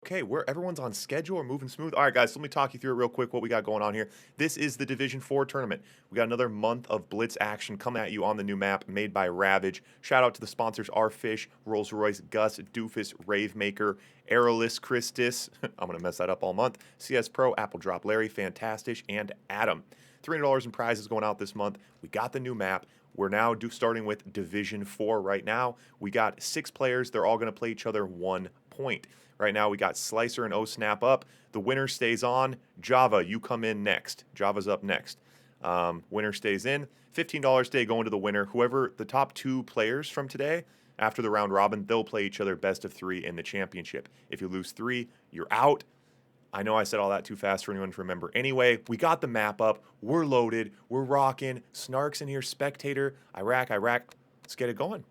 Okay, where everyone's on schedule or moving smooth. All right, guys, let me talk you through it real quick what we got going on here. This is the Division 4 tournament. We got another month of Blitz action coming at you on the new map made by Ravage. Shout out to the sponsors Rfish, Rolls Royce, Gus, Doofus, Ravemaker, Aerolist, Christus, I'm going to mess that up all month, CS Pro, Apple Drop Larry, Fantastish, and Adam. $300 in prizes going out this month. We got the new map. We're now starting with Division 4 right now. We got 6 players. They're all going to play each other 1 point. Right now, we got Slicer and O-Snap up. The winner stays on. Java, you come in next. Java's up next. Winner stays in. $15 today going to the winner. Whoever the top 2 players from today, after the round robin, they'll play each other best of 3 in the championship. If you lose 3, you're out. I know I said all that too fast for anyone to remember. Anyway, we got the map up. We're loaded. We're rocking. Snark's in here. Spectator. Iraq. Let's get it going.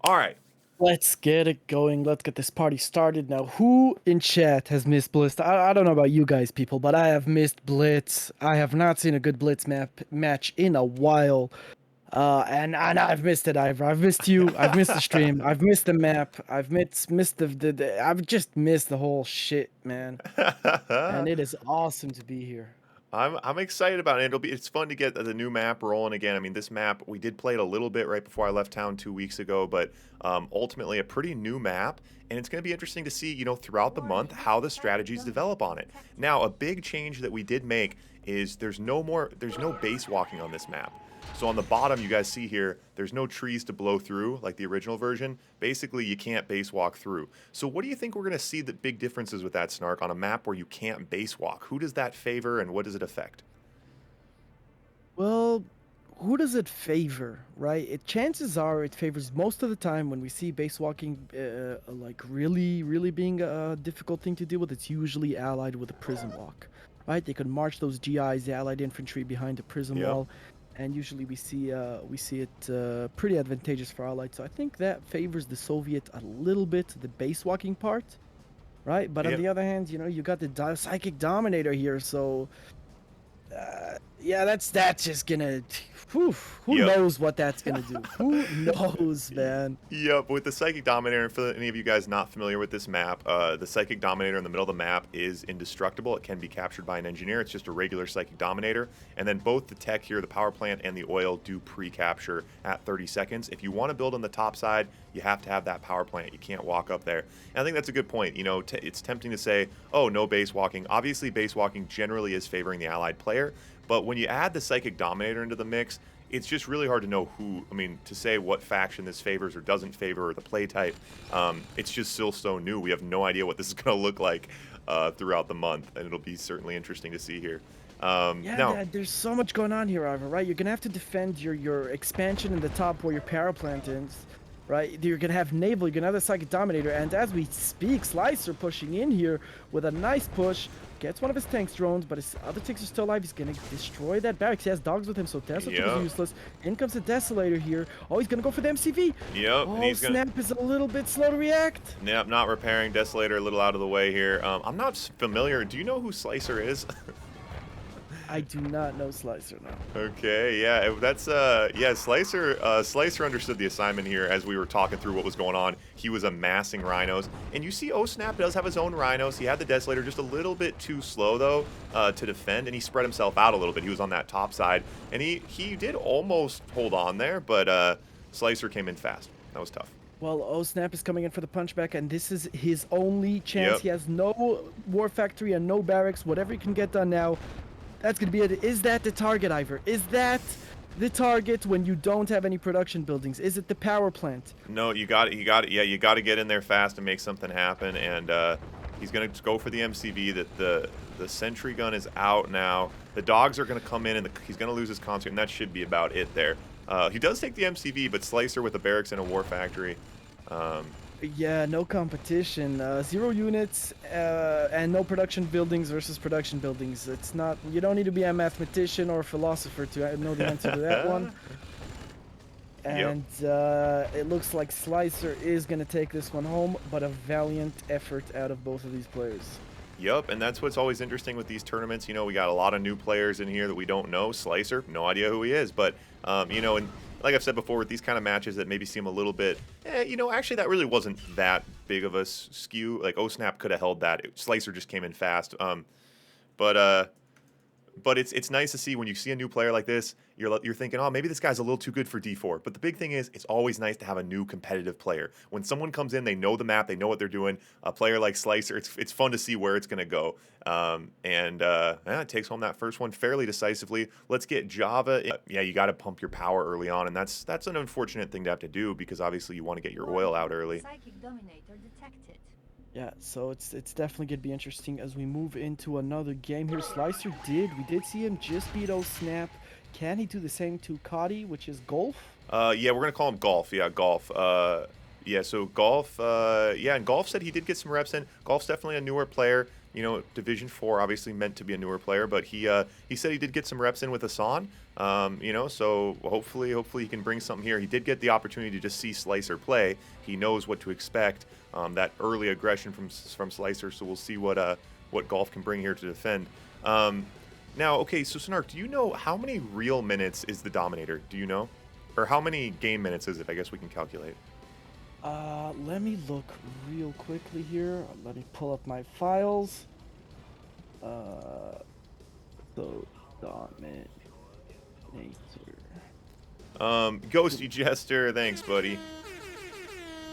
All right. Let's get it going. Let's get this party started now. Who in chat has missed Blitz? I don't know about you guys, people, but I have missed Blitz. I have not seen a good Blitz match in a while. And I've missed it, Ivor. I've missed you. I've missed the stream. I've missed the map. I've missed I've just missed the whole shit, man. And it is awesome to be here. I'm excited about it. It's fun to get the new map rolling again. I mean, this map, we did play it a little bit right before I left town 2 weeks ago, but ultimately a pretty new map, and it's going to be interesting to see, throughout the month how the strategies develop on it. Now, a big change that we did make is there's no base walking on this map. So on the bottom, you guys see here, there's no trees to blow through like the original version. Basically, you can't base walk through. So what do you think we're going to see the big differences with that, Snark, on a map where you can't base walk? Who does that favor and what does it affect? Well, who does it favor, right? Chances are it favors most of the time when we see base walking like really being a difficult thing to deal with. It's usually allied with a prison walk, right? They could march those GIs, the allied infantry, behind the prison Yep. wall, and usually we see it pretty advantageous for allied. So I think that favors the Soviet a little bit, the base walking part, right? But on Yep. the other hand, you got the psychic dominator here, so. Yeah, that's just gonna. Who Yep. knows what that's gonna do? Who knows, man? Yep, with the Psychic Dominator, and for any of you guys not familiar with this map, the Psychic Dominator in the middle of the map is indestructible. It can be captured by an engineer. It's just a regular Psychic Dominator. And then both the tech here, the power plant and the oil, do pre-capture at 30 seconds. If you want to build on the top side, you have to have that power plant. You can't walk up there. And I think that's a good point. It's tempting to say, oh, no base walking. Obviously, base walking generally is favoring the allied player. But when you add the Psychic Dominator into the mix, it's just really hard to know to say what faction this favors or doesn't favor or the play type. It's just still so new. We have no idea what this is going to look like throughout the month, and it'll be certainly interesting to see here. Now, There's so much going on here, Ivan, right? You're gonna have to defend your expansion in the top where your power plant is, right? You're gonna have naval, you're gonna have the Psychic Dominator, and as we speak, Slicer pushing in here with a nice push. Gets one of his tanks drones, but his other tanks are still alive. He's gonna destroy that barracks. He has dogs with him, so Tesla is useless. In comes the Desolator here. Oh, he's gonna go for the MCV. Yep. Oh, and Snap is a little bit slow to react. Yep, not repairing. Desolator a little out of the way here. I'm not familiar. Do you know who Slicer is? I do not know Slicer now. Okay, yeah, that's Slicer understood the assignment here as we were talking through what was going on. He was amassing rhinos, and you see O-Snap does have his own rhinos. He had the Desolator just a little bit too slow though to defend, and he spread himself out a little bit. He was on that top side, and he did almost hold on there, but Slicer came in fast. That was tough. Well, O-Snap is coming in for the punchback, and this is his only chance. Yep. He has no war factory and no barracks. Whatever he can get done now, that's going to be it. Is that the target, Ivor? Is that the target when you don't have any production buildings? Is it the power plant? No, you got it. Yeah, you got to get in there fast and make something happen, and he's going to go for the MCV. The sentry gun is out now. The dogs are going to come in, and he's going to lose his concert, and that should be about it there. He does take the MCV, but Slicer with a barracks and a war factory. Yeah, no competition. 0 units and no production buildings versus production buildings. It's not. You don't need to be a mathematician or a philosopher to know the answer to that one. And it looks like Slicer is going to take this one home, but a valiant effort out of both of these players. Yep, and that's what's always interesting with these tournaments. We got a lot of new players in here that we don't know. Slicer, no idea who he is, but and like I've said before, with these kind of matches that maybe seem a little bit, actually that really wasn't that big of a skew. Like, O-Snap could have held that. Slicer just came in fast. But it's nice to see when you see a new player like this, you're thinking, oh, maybe this guy's a little too good for D4. But the big thing is, it's always nice to have a new competitive player. When someone comes in, they know the map, they know what they're doing. A player like Slicer, it's fun to see where it's going to go. It takes home that first one fairly decisively. Let's get Java. Yeah, you got to pump your power early on, and that's an unfortunate thing to have to do because obviously you want to get your oil out early. Psychic Dominator detected. Yeah, so it's definitely gonna be interesting as we move into another game here. Slicer we did see him just beat O-Snap. Can he do the same to Cody, which is Golf? Yeah, we're gonna call him Golf. Yeah, Golf. Yeah, so Golf. Yeah, and Golf said he did get some reps in. Golf's definitely a newer player. You know, Division 4 obviously meant to be a newer player, but he said he did get some reps in with Hassan. You know, so hopefully he can bring something here. He did get the opportunity to just see Slicer play. He knows what to expect. That early aggression from Slicer, so we'll see what Golf can bring here to defend. Now, okay, so Snark, do you know how many real minutes is the Dominator? Do you know? Or how many game minutes is it? I guess we can calculate. Let me look real quickly here. Let me pull up my files. So Dominator. Ghosty Jester, thanks, buddy.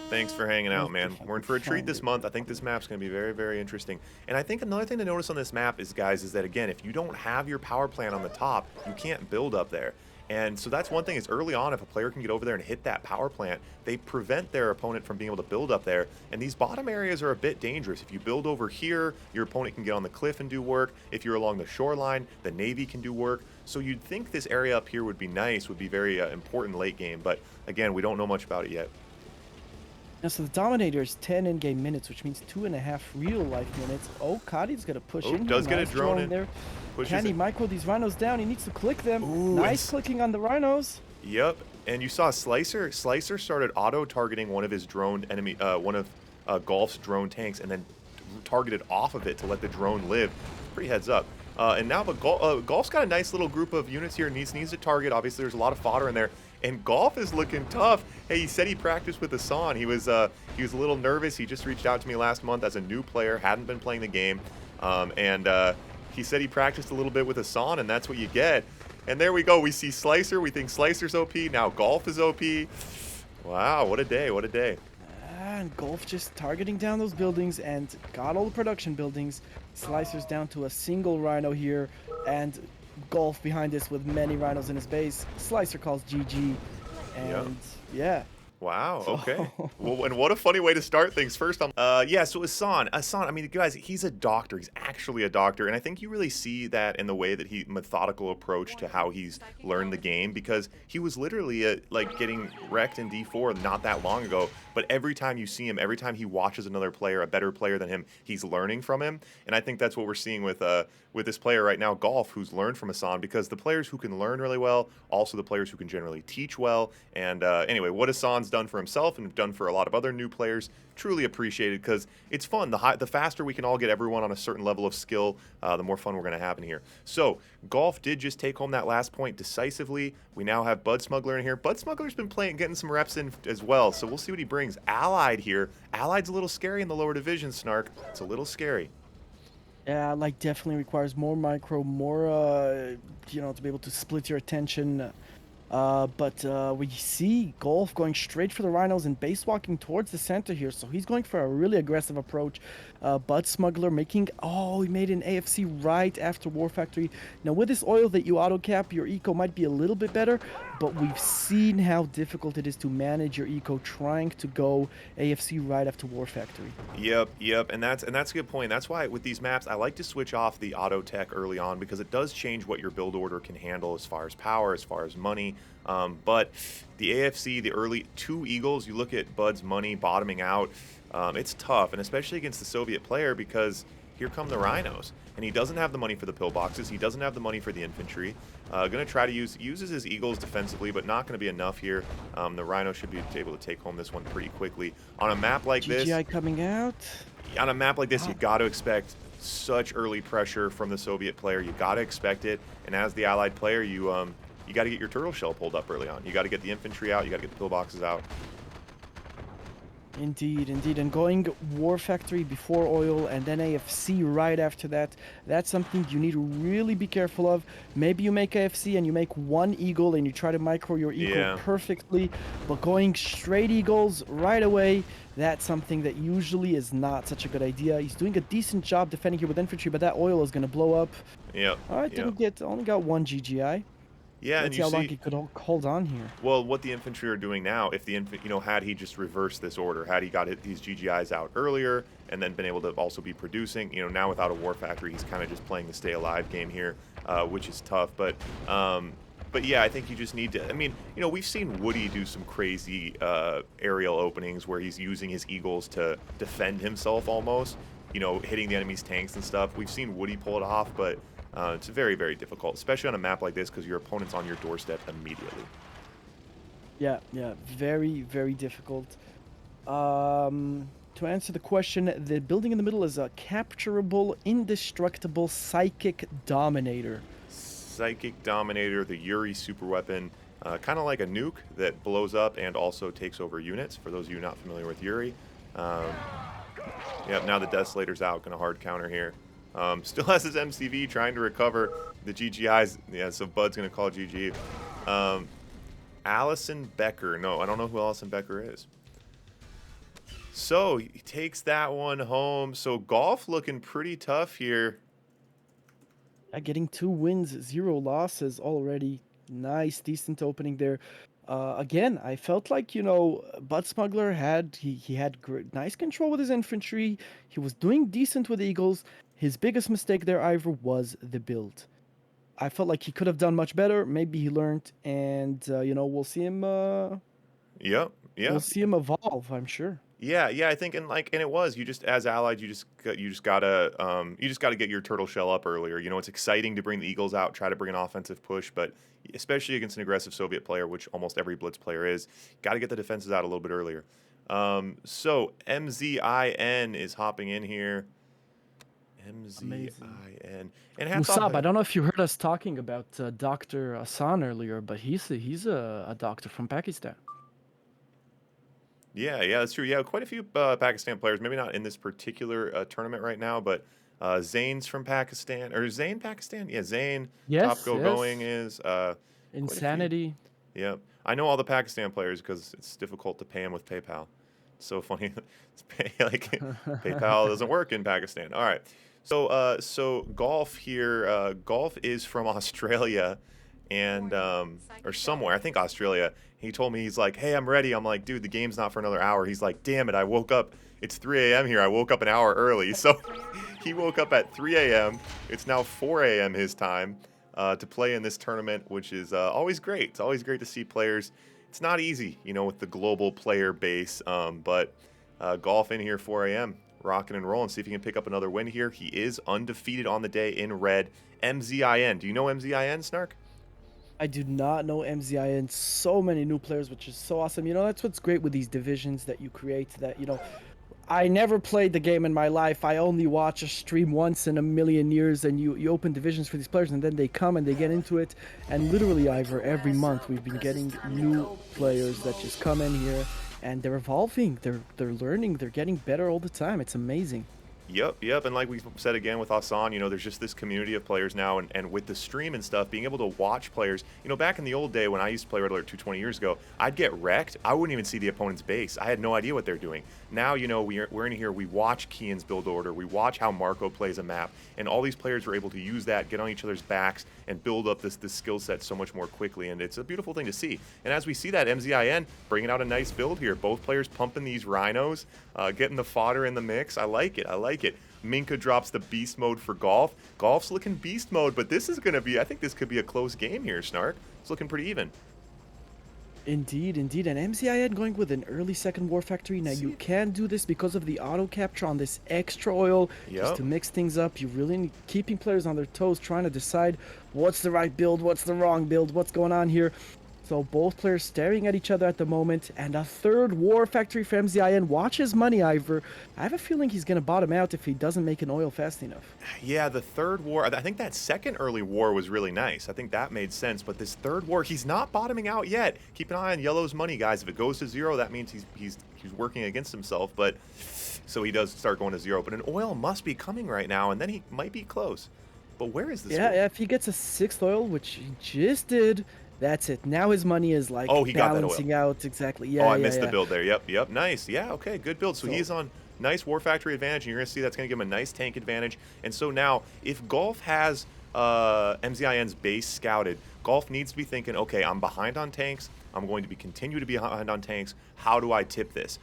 Thanks for hanging out, man. We're in for a treat this month. I think this map's going to be very, very interesting. And I think another thing to notice on this map is, guys, is that, again, if you don't have your power plant on the top, you can't build up there. And so that's one thing is early on, if a player can get over there and hit that power plant, they prevent their opponent from being able to build up there. And these bottom areas are a bit dangerous. If you build over here, your opponent can get on the cliff and do work. If you're along the shoreline, the Navy can do work. So you'd think this area up here would be nice, would be very important late game. But again, we don't know much about it yet. Now, so the Dominator is 10 in-game minutes, which means 2.5 real-life minutes. Oh, Kadi's going to push in. Does here. get a drone in. There. Pushes Can he it. micro these rhinos down? He needs to click them. Ooh, nice clicking on the rhinos. Yep, and you saw Slicer. Slicer started auto-targeting one of his drone enemy, one of Golf's drone tanks, and then targeted off of it to let the drone live. Pretty heads up. And now, but Golf's got a nice little group of units here. Needs to target. Obviously, there's a lot of fodder in there. And Golf is looking tough. Hey, he said he practiced with Hassan. He was a little nervous. He just reached out to me last month as a new player, hadn't been playing the game, he said he practiced a little bit with Hassan, and that's what you get. And there we go. We see Slicer. We think Slicer's OP. Now Golf is OP. Wow, what a day! What a day! And Golf just targeting down those buildings and got all the production buildings. Slicer's down to a single rhino here, and Golf behind this with many rhinos in his base. Slicer calls GG, and yeah. Wow, okay. Well, and what a funny way to start things. First, yeah, so Hassan, I mean, guys, he's a doctor. He's actually a doctor. And I think you really see that in the way that he methodical approach to how he's learned the game, because he was literally like getting wrecked in D4 not that long ago. But every time you see him, every time he watches another player, a better player than him, he's learning from him. And I think that's what we're seeing with this player right now, Golf, who's learned from Hassan, because the players who can learn really well, also the players who can generally teach well. And anyway, what Hassan's done for himself and done for a lot of other new players, truly appreciated, because it's fun. The faster we can all get everyone on a certain level of skill, the more fun we're going to have in here. So Golf did just take home that last point decisively. We now have Bud Smuggler in here. Bud Smuggler's been getting some reps in as well, so we'll see what he brings. Allied here. Allied's a little scary in the lower division, Snark. It's a little scary. Yeah, like definitely requires more micro, more to be able to split your attention. But we see Golf going straight for the rhinos and base walking towards the center here, so he's going for a really aggressive approach. Bud Smuggler he made an AFC right after War Factory. Now with this oil that you auto cap, your eco might be a little bit better, but we've seen how difficult it is to manage your eco trying to go AFC right after War Factory. Yep, and that's a good point. That's why with these maps I like to switch off the auto tech early on, because it does change what your build order can handle as far as power, as far as money. But the AFC, the early 2 Eagles, you look at Bud's money bottoming out, it's tough, and especially against the Soviet player, because here come the rhinos, and he doesn't have the money for the pillboxes, he doesn't have the money for the infantry. Gonna try to uses his Eagles defensively, but not gonna be enough here. The rhino should be able to take home this one pretty quickly. On a map like this, GGI coming out. On a map like this, you got to expect such early pressure from the Soviet player. You got to expect it, and as the Allied player, you got to get your turtle shell pulled up early on. You got to get the infantry out. You got to get the pillboxes out. Indeed, indeed. And going War Factory before oil and then AFC right after that, that's something you need to really be careful of. Maybe you make AFC and you make one eagle and you try to micro your eagle Yeah. perfectly, but going straight eagles right away, that's something that usually is not such a good idea. He's doing a decent job defending here with infantry, but that oil is going to blow up. Yep. All right, Yep. only got one GGI. Yeah, and Let's see you how long see, he could hold on here. well, what the infantry are doing now, if the had he just reversed this order, had he got these GGIs out earlier and then been able to also be producing, now without a war factory, he's kind of just playing the stay alive game here, which is tough. But yeah, I think you just need to. I mean, we've seen Woody do some crazy aerial openings where he's using his eagles to defend himself almost, hitting the enemy's tanks and stuff. We've seen Woody pull it off, but it's very, very difficult, especially on a map like this because your opponent's on your doorstep immediately. Yeah, yeah, very, very difficult. To answer the question, the building in the middle is a capturable, indestructible psychic dominator. Psychic Dominator, the Yuri super weapon, kind of like a nuke that blows up and also takes over units, for those of you not familiar with Yuri. Yep, now the Desolator's out, going to hard counter here. Still has his MCV, trying to recover the GGIs. Yeah, so Bud's going to call GG. Allison Becker. No, I don't know who Allison Becker is. So, he takes that one home. So, Golf looking pretty tough here. Yeah, getting 2 wins, 0 losses already. Nice, decent opening there. Again, I felt like, Bud Smuggler he had nice control with his infantry. He was doing decent with Eagles. His biggest mistake there, Ivor, was the build. I felt like he could have done much better. Maybe he learned, and we'll see him. Yep, yeah. We'll see him evolve, I'm sure. Yeah, I think and it was you just as allied you just gotta get your turtle shell up earlier. It's exciting to bring the Eagles out, try to bring an offensive push, but especially against an aggressive Soviet player, which almost every Blitz player is, got to get the defenses out a little bit earlier. So Mzin is hopping in here. Mzin and hats Musab, off. I don't know if you heard us talking about Dr. Hassan earlier, but he's a doctor from Pakistan. Yeah, that's true. Yeah, quite a few Pakistan players. Maybe not in this particular tournament right now, but Zane's from Pakistan. Or Zane Pakistan? Yeah, Zane. Yes, Top going yes. is Insanity. Yep. I know all the Pakistan players because it's difficult to pay them with PayPal. It's so funny. PayPal doesn't work in Pakistan. All right. So Golf here. Golf is from Australia and or somewhere. I think Australia. He told me, he's like, hey, I'm ready. I'm like, dude, the game's not for another hour. He's like, damn it, I woke up. It's 3 a.m. here. I woke up an hour early. So he woke up at 3 a.m. It's now 4 a.m. his time to play in this tournament, which is always great. It's always great to see players. It's not easy, with the global player base, but Golf in here 4 a.m., rocking and rolling. See if he can pick up another win here. He is undefeated on the day in red. Mzin. Do you know Mzin, Snark? I do not know Mzin. So many new players, which is so awesome. That's what's great with these divisions that you create. That I never played the game in my life. I only watch a stream once in a million years, and you open divisions for these players, and then they come and they get into it. And literally, Ivor, every month we've been getting new players that just come in here, and they're evolving. They're learning. They're getting better all the time. It's amazing. Yep. And like we said again with Hassan, there's just this community of players now, and with the stream and stuff, being able to watch players, back in the old day when I used to play Red Alert 2 20 years ago, I'd get wrecked. I wouldn't even see the opponent's base. I had no idea what they're doing. Now, we're in here, we watch Kian's build order, we watch how Marco plays a map, and all these players are able to use that, get on each other's backs, and build up this skill set so much more quickly, and it's a beautiful thing to see. And as we see that, Mzin bringing out a nice build here. Both players pumping these rhinos, getting the fodder in the mix. I like it. Minka drops the beast mode for Golf. Golf's looking beast mode, but this is going to be, I think this could be a close game here, Snark. It's looking pretty even. Indeed. And Mzin going with an early second war factory. Now, you can do this because of the auto capture on this extra oil. Just to mix things up. You really need keeping players on their toes, trying to decide what's the right build, what's the wrong build, what's going on here. So both players staring at each other at the moment, and a third war factory for Mzin. Watch his money, Ivor. I have a feeling he's gonna bottom out if he doesn't make an oil fast enough. Yeah, the third war, I think that second early war was really nice. I think that made sense, but this third war, he's not bottoming out yet. Keep an eye on Yellow's money, guys. If it goes to 0, that means he's working against himself, but so he does start going to 0. But an oil must be coming right now, and then he might be close. But where is this? Yeah, if he gets a 6th oil, which he just did, that's it. Now his money is like Oh, he got that oil. balancing out exactly. Yeah, Oh, I yeah, missed the yeah. build there. Yep, nice. Yeah, okay, good build. So he's on nice war factory advantage, and you're going to see that's going to give him a nice tank advantage. And so now, if Golf has Mzin's base scouted, Golf needs to be thinking, okay, I'm behind on tanks. I'm going to continue to be behind on tanks. How do I tip this?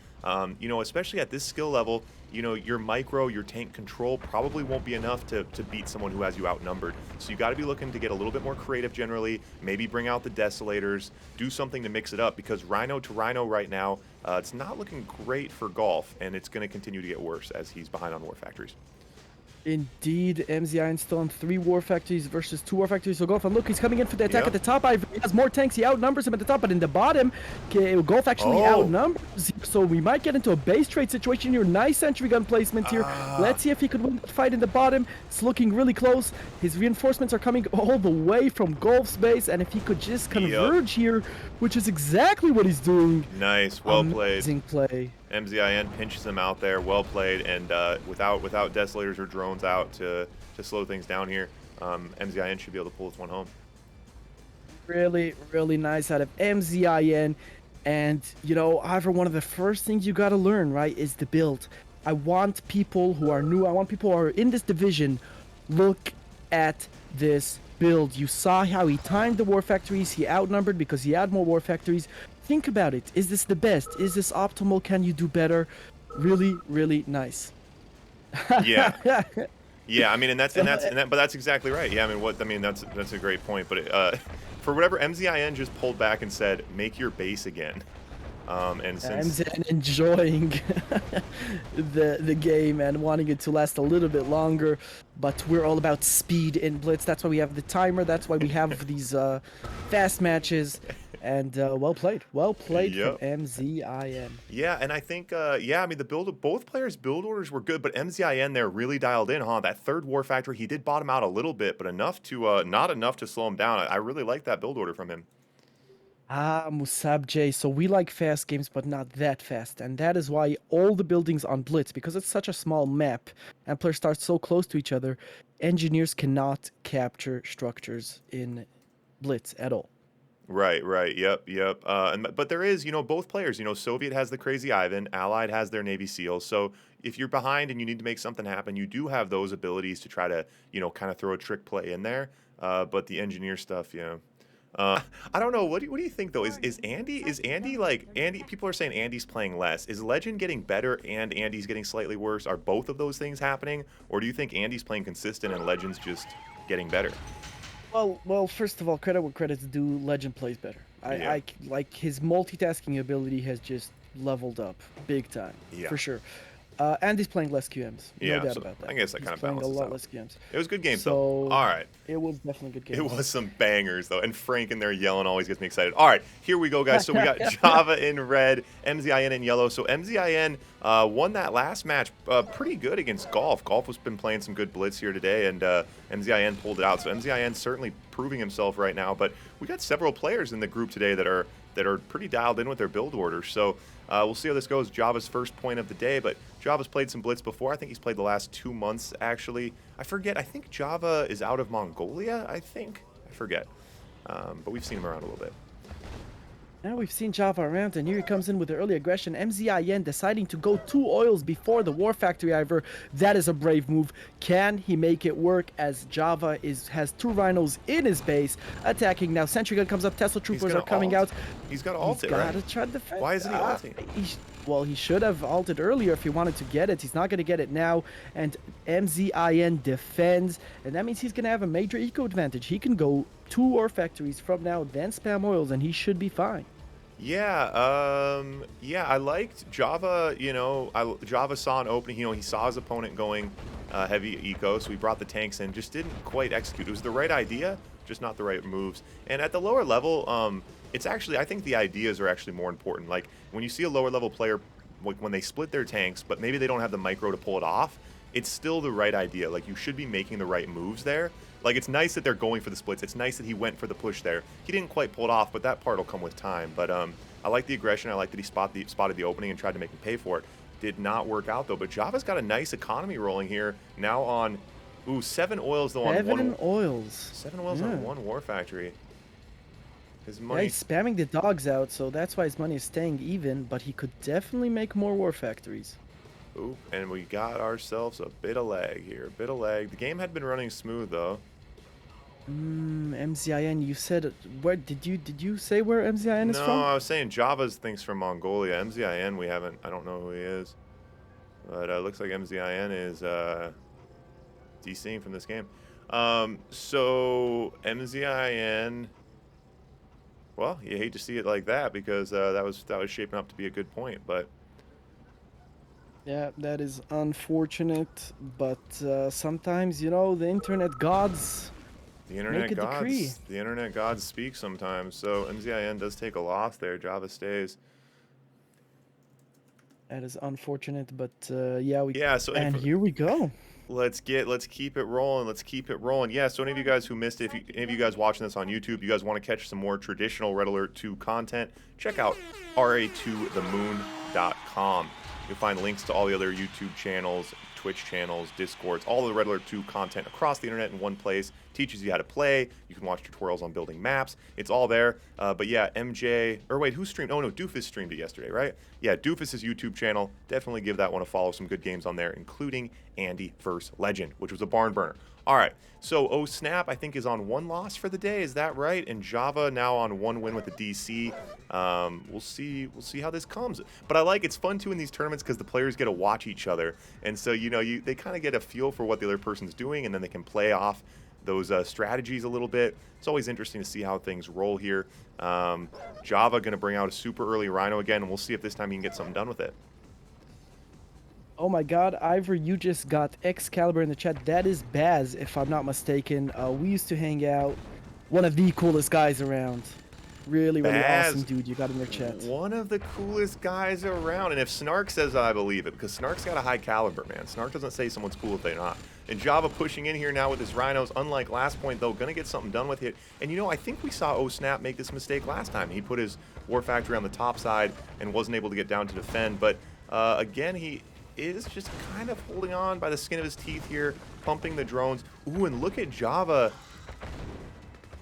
You know, especially at this skill level, you know, your micro, your tank control probably won't be enough to beat someone who has you outnumbered. So you got to be looking to get a little bit more creative generally, maybe bring out the Desolators, do something to mix it up, because Rhino to Rhino right now, it's not looking great for Golf, and it's going to continue to get worse as he's behind on war factories. Indeed, Mzin still on 3 war factories versus 2 war factories. So Golf, and look, he's coming in for the attack Yep. at the top. Ivor, he has more tanks. He outnumbers him at the top, but in the bottom, Golf actually outnumbers. So we might get into a base trade situation here. Nice sentry gun placement here. Let's see if he could win the fight in the bottom. It's looking really close. His reinforcements are coming all the way from Golf's base, and if he could just converge here, which is exactly what he's doing. Nice, well played. Amazing play. Mzin pinches him out there, well played, and without Desolators or drones out to slow things down here, Mzin should be able to pull this one home. Really, really nice out of Mzin. And, you know, Ivor, one of the first things you got to learn, right, is the build. I want people who are new, I want people who are in this division, look at this build. You saw how he timed the war factories. He outnumbered because he had more war factories. Think about it. Is this the best? Is this optimal? Can you do better? Really, really nice. Yeah. Yeah, I mean, but that's exactly right. Yeah, I mean, that's a great point. But for whatever, Mzin just pulled back and said, "Make your base again." And since Mzin enjoying the game and wanting it to last a little bit longer, but we're all about speed in Blitz. That's why we have the timer. That's why we have these fast matches. And well played from Mzin. Yeah, and I think I mean both players' build orders were good, but Mzin there really dialed in, huh? That third war factory, he did bottom out a little bit, but enough to not enough to slow him down. I really like that build order from him. Musab J. So we like fast games, but not that fast. And that is why all the buildings on Blitz, because it's such a small map and players start so close to each other, engineers cannot capture structures in Blitz at all. Right, yep. But there is, you know, both players, you know, Soviet has the Crazy Ivan, Allied has their Navy SEALs. So if you're behind and you need to make something happen, you do have those abilities to try to, you know, kind of throw a trick play in there. But the engineer stuff, you know. I don't know. What do you think though? Is Andy like Andy? People are saying Andy's playing less. Is Legend getting better and Andy's getting slightly worse? Are both of those things happening, or do you think Andy's playing consistent and Legend's just getting better? Well, first of all, credit where credit's due. Legend plays better. I like his multitasking ability has just leveled up big time, for sure. And he's playing less QMs. No doubt about that. I guess that kind of balances playing a lot out. less QMs. It was a good game, though. All right. It was definitely a good game. It was some bangers, though. And Frank in there yelling always gets me excited. All right, here we go, guys. So we got Java in red, Mzin in yellow. So Mzin won that last match pretty good against Golf. Golf has been playing some good blitz here today, and Mzin pulled it out. So Mzin certainly proving himself right now. But we got several players in the group today that are pretty dialed in with their build orders. So we'll see how this goes. Java's first point of the day, but Java's played some blitz before. I think he's played the last 2 months, actually. I forget. I think Java is out of Mongolia, I forget. But we've seen him around a little bit. Now we've seen Java around, and here he comes in with the early aggression. Mzin deciding to go 2 oils before the War Factory, Ivor. That is a brave move. Can he make it work as Java has 2 rhinos in his base attacking? Now Sentry Gun comes up, Tesla Troopers are coming out. He's got to ult it, right? He's got to try to defend. Why isn't he ulting? Well, he should have ulted earlier if he wanted to get it. He's not going to get it now, and Mzin defends, and that means he's going to have a major eco advantage. He can go 2 War Factories from now, then spam oils, and he should be fine. Yeah, I liked Java. You know, Java saw an opening. You know, he saw his opponent going heavy eco, so he brought the tanks in. Just didn't quite execute. It was the right idea, just not the right moves. And at the lower level, it's actually, I think the ideas are actually more important. Like, when you see a lower level player, like when they split their tanks, but maybe they don't have the micro to pull it off, it's still the right idea. Like, you should be making the right moves there. Like, it's nice that they're going for the splits. It's nice that he went for the push there. He didn't quite pull it off, but that part will come with time. But I like the aggression. I like that he spotted the opening and tried to make him pay for it. Did not work out, though. But Java's got a nice economy rolling here. Now on, 7 oils, though, on one. 7 oils. 7 oils on one war factory. His Yeah, money. he's spamming the dogs out, so that's why his money is staying even, but he could definitely make more war factories. Ooh, and we got ourselves a bit of lag here. A bit of lag. The game had been running smooth, though. Mzin, you said where did you say where Mzin is No, from? I was saying Java's things from Mongolia. Mzin, we haven't. I don't know who he is, but looks like Mzin is DCing from this game. So Mzin. Well, you hate to see it like that because that was shaping up to be a good point, but. Yeah, that is unfortunate, but sometimes, you know, the internet gods The internet make a decree. gods, the internet gods speak sometimes. So Mzin does take a loss there. Java stays. That is unfortunate, but yeah, Yeah. So and here we go. let's keep it rolling. Let's keep it rolling. Yeah. So any of you guys who missed it, if any of you guys watching this on YouTube, you guys want to catch some more traditional Red Alert 2 content, check out ra2themoon.com. You'll find links to all the other YouTube channels, Twitch channels, Discords, all the Red Alert 2 content across the internet in one place. Teaches you how to play. You can watch tutorials on building maps. It's all there. But yeah, MJ, or wait, who streamed? Oh no, Doofus streamed it yesterday, right? Yeah, Doofus's YouTube channel. Definitely give that one a follow. Some good games on there, including Andy vs. Legend, which was a barn burner. All right, so Oh Snap, I think, is on 1 loss for the day. Is that right? And Java now on 1 win with the DC. We'll see how this comes. But I like it's fun too in these tournaments because the players get to watch each other, and so they kind of get a feel for what the other person's doing, and then they can play off those strategies a little bit. It's always interesting to see how things roll here. Java going to bring out a super early Rhino again, and we'll see if this time he can get something done with it. Oh my god, Ivor, you just got Excalibur in the chat. That is Baz, if I'm not mistaken. We used to hang out. One of the coolest guys around. Really, really Baz, awesome dude you got in your chat. One of the coolest guys around. And if Snark says I believe it, because Snark's got a high caliber, man. Snark doesn't say someone's cool if they're not. And Java pushing in here now with his Rhinos. Unlike last point, though, going to get something done with it. And, I think we saw Oh Snap make this mistake last time. He put his War Factory on the top side and wasn't able to get down to defend. But, again, he is just kind of holding on by the skin of his teeth here, pumping the drones. Ooh, and look at Java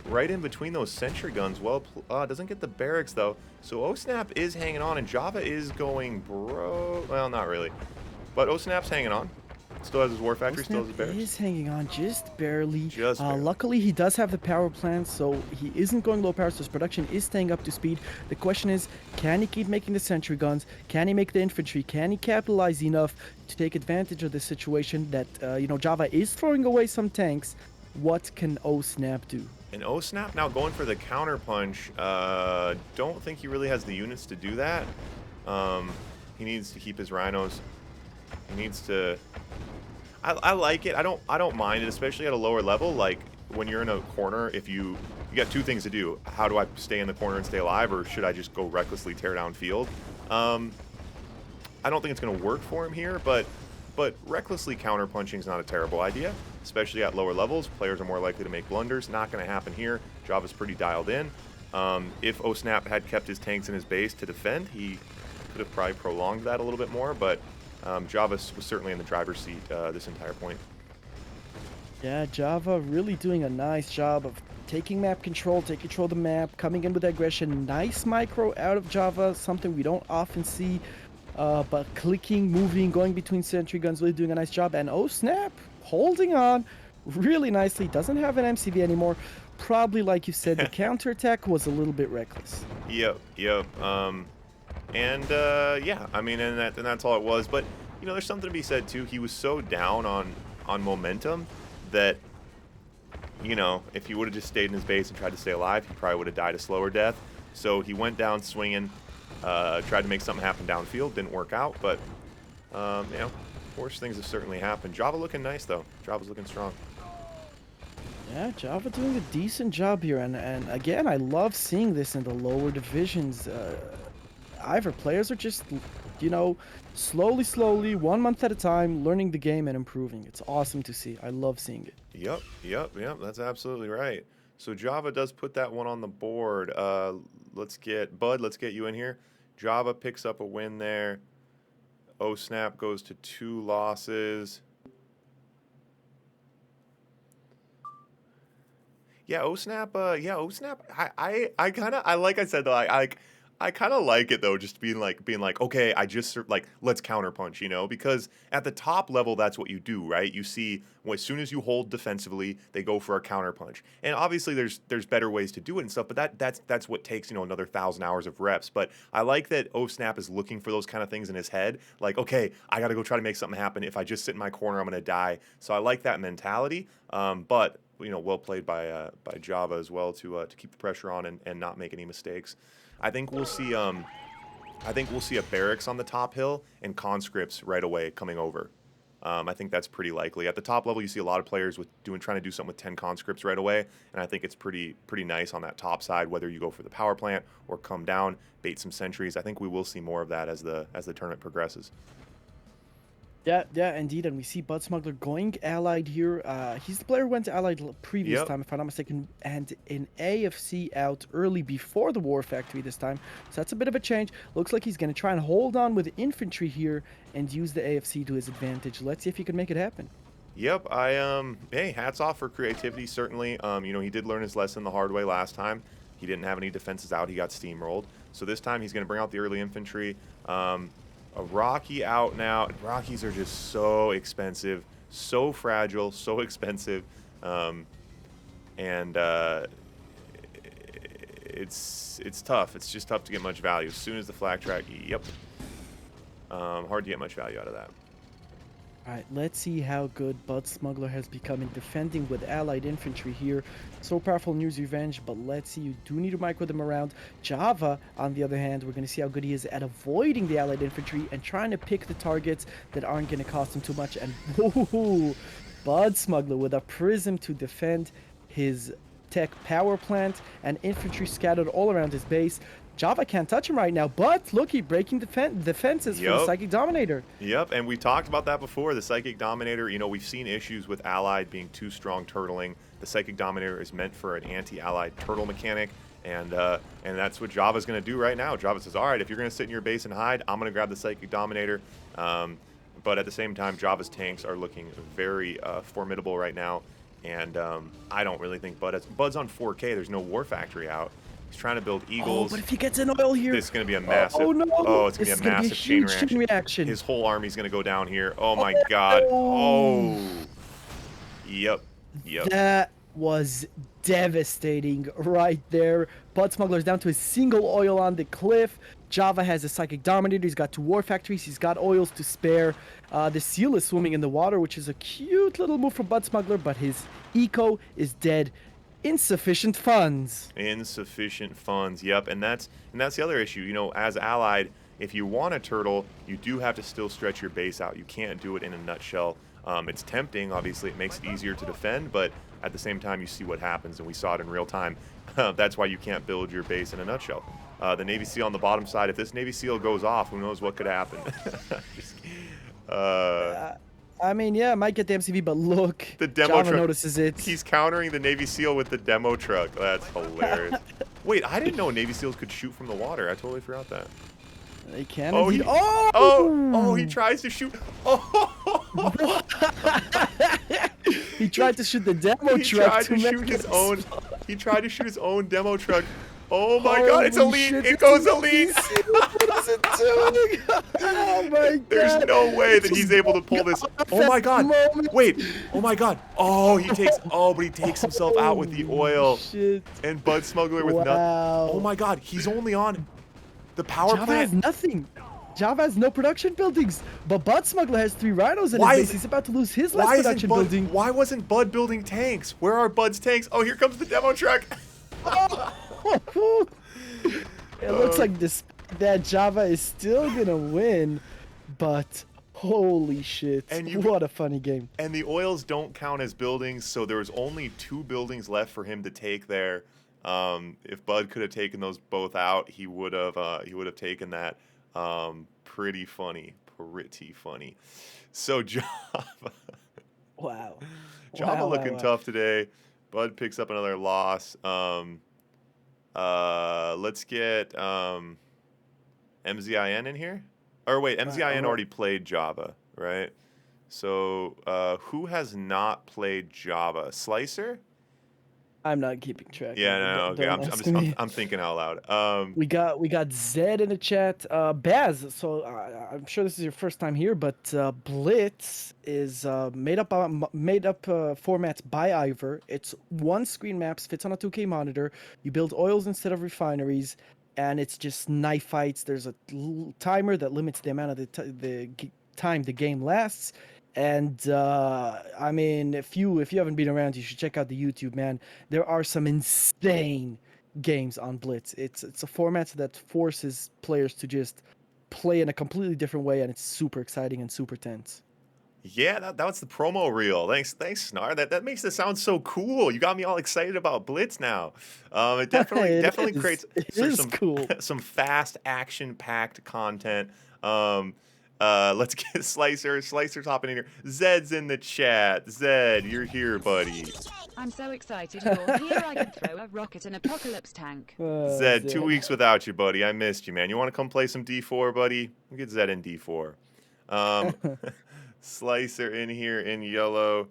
right in between those sentry guns. Well, doesn't get the barracks, though. So Oh Snap is hanging on, and Java is going bro. Well, not really. But Oh Snap's hanging on. Still has his War Factory, still has his barracks. He is hanging on just barely. Just barely. Luckily, he does have the power plant, so he isn't going low power, so his production is staying up to speed. The question is, can he keep making the sentry guns? Can he make the infantry? Can he capitalize enough to take advantage of the situation that, Java is throwing away some tanks? What can Oh Snap do? And Oh Snap now going for the counter punch. Don't think he really has the units to do that. He needs to keep his Rhinos. He needs to... I like it. I don't mind it, especially at a lower level. Like when you're in a corner, if you got 2 things to do. How do I stay in the corner and stay alive, or should I just go recklessly tear down field? I don't think it's going to work for him here, but recklessly counterpunching is not a terrible idea, especially at lower levels. Players are more likely to make blunders. Not going to happen here. Java's pretty dialed in. If Oh Snap had kept his tanks in his base to defend, he could have probably prolonged that a little bit more, but Java was certainly in the driver's seat this entire point. Yeah, Java really doing a nice job of taking map control, taking control of the map, coming in with aggression. Nice micro out of Java, something we don't often see. But clicking, moving, going between sentry guns, really doing a nice job. And Oh Snap, holding on really nicely. Doesn't have an MCV anymore. Probably, like you said, the counterattack was a little bit reckless. Yep. Yeah, I mean, and that's all it was. But there's something to be said too. He was so down on momentum that if he would have just stayed in his base and tried to stay alive, he probably would have died a slower death. So he went down swinging, tried to make something happen downfield. Didn't work out, but worse things have certainly happened. Java looking nice though. Java's looking strong. Yeah, Java doing a decent job here, and again, I love seeing this in the lower divisions. Either players are just, you know, slowly, 1 month at a time, learning the game and improving. It's awesome to see. I love seeing it. Yep. That's absolutely right. So Java does put that one on the board. Let's get Bud. Let's get you in here. Java picks up a win there. Oh snap goes to 2 losses. Yeah, oh snap. Oh snap. I kind of, I like I said though, I kind of like it though, just being like, okay, I just like let's counterpunch, you know, because at the top level, that's what you do, right? You see, as soon as you hold defensively, they go for a counterpunch, and obviously there's better ways to do it and stuff, but that's what takes, you know, another 1,000 hours of reps. But I like that Oh Snap is looking for those kind of things in his head, like, okay, I got to go try to make something happen. If I just sit in my corner, I'm gonna die. So I like that mentality. But you know, well played by Java as well to keep the pressure on and not make any mistakes. I think we'll see a barracks on the top hill and conscripts right away coming over. I think that's pretty likely. At the top level, you see a lot of players trying to do something with 10 conscripts right away, and I think it's pretty nice on that top side. Whether you go for the power plant or come down, bait some sentries, I think we will see more of that as the tournament progresses. Yeah, indeed. And we see Bud Smuggler going allied here. He's the player who went allied previous Yep. time, if I'm not mistaken, and in AFC out early before the War Factory this time. So that's a bit of a change. Looks like he's going to try and hold on with infantry here and use the AFC to his advantage. Let's see if he can make it happen. Yep, hey, hats off for creativity, certainly. You know, he did learn his lesson the hard way last time. He didn't have any defenses out, he got steamrolled. So this time he's going to bring out the early infantry. A Rocky out now. Rockies are just so expensive, so fragile, so expensive. And it's tough. It's just tough to get much value. As soon as the flak track, yep. Hard to get much value out of that. All right, let's see how good Bud Smuggler has become in defending with allied infantry here. So powerful in Use Revenge, but let's see, you do need to micro them around. Java, on the other hand, we're going to see how good he is at avoiding the allied infantry and trying to pick the targets that aren't going to cost him too much. And woohoo, Bud Smuggler with a prism to defend his tech power plant and infantry scattered all around his base. Java can't touch him right now, but look, he's breaking defenses for the Psychic Dominator. Yep, and we talked about that before. The Psychic Dominator, you know, we've seen issues with Allied being too strong turtling. The Psychic Dominator is meant for an anti-Allied turtle mechanic, and that's what Java's going to do right now. Java says, all right, if you're going to sit in your base and hide, I'm going to grab the Psychic Dominator. But at the same time, Java's tanks are looking very formidable right now, and I don't really think Bud's on 4K. There's no War Factory out. He's trying to build eagles. Oh, but if he gets an oil here, this is going to be a massive. Oh no! Oh, it's going to be a massive chain reaction. His whole army's going to go down here. Oh my God. Oh. Yep. That was devastating right there. Bud Smuggler's down to a single oil on the cliff. Java has a Psychic Dominator. He's got 2 War Factories. He's got oils to spare. The seal is swimming in the water, which is a cute little move from Bud Smuggler, but his eco is dead. Insufficient funds. Insufficient funds. Yep, and that's the other issue. You know, as Allied, if you want a turtle, you do have to still stretch your base out. You can't do it in a nutshell. It's tempting. Obviously, it makes it easier to defend, but at the same time, you see what happens, and we saw it in real time. That's why you can't build your base in a nutshell. The Navy SEAL on the bottom side. If this Navy SEAL goes off, who knows what could happen? I mean, yeah, might get the MCV, but look, the demo Java truck notices it. He's countering the Navy SEAL with the demo truck. That's hilarious. Wait, I didn't know Navy SEAls could shoot from the water. I totally forgot that. They can. Oh, he tries to shoot. Oh, he tried to shoot the demo truck. He tried to shoot his own demo truck. Oh my God, it's elite. Shit, it goes elite. What is it doing? Oh my God. There's no way that he's able to pull this. Oh my God. Wait. Oh my God. Oh, but he takes himself out with the oil. Shit. And Bud Smuggler with nothing. Oh my God, he's only on the power Java plant. has nothing. Java has no production buildings, but Bud Smuggler has 3 rhinos in his base. He's about to lose his last production building. Why wasn't Bud building tanks? Where are Bud's tanks? Oh, here comes the demo truck. It looks like despite that, Java is still gonna win, but Holy shit. And you- What a funny game. And the oils don't count as buildings, so there was only 2 buildings left for him to take there. If Bud could have taken those both out, he would have taken that. Pretty funny. Pretty funny. So Java. Wow. Java Wow, looking wow. tough today. Bud picks up another loss. Let's get Mzin in here. Or wait, Mzin already played Java, right? So who has not played Java? Slicer? I'm not keeping track. Yeah, of it. no, okay. Don't ask me. I'm thinking out loud. We got Zed in the chat. Baz. So I'm sure this is your first time here, but Blitz is made up formats by Ivor. It's one screen maps, fits on a 2K monitor. You build oils instead of refineries, and it's just knife fights. There's a timer that limits the amount of time the game lasts. And I mean, if you haven't been around, you should check out the YouTube, man. There are some insane games on Blitz. It's a format that forces players to just play in a completely different way, and it's super exciting and super tense. Yeah, that was the promo reel. Thanks, Snar. That makes it sound so cool. You got me all excited about Blitz now. It definitely creates cool. some fast action-packed content. Let's get Slicer. Slicer's hopping in here. Zed's in the chat. Zed, you're here, buddy. I'm so excited you're here. I could throw a rocket in Apocalypse Tank. Zed, 2 weeks without you, buddy. I missed you, man. You want to come play some D4, buddy? We'll get Zed in D4. Slicer in here in yellow.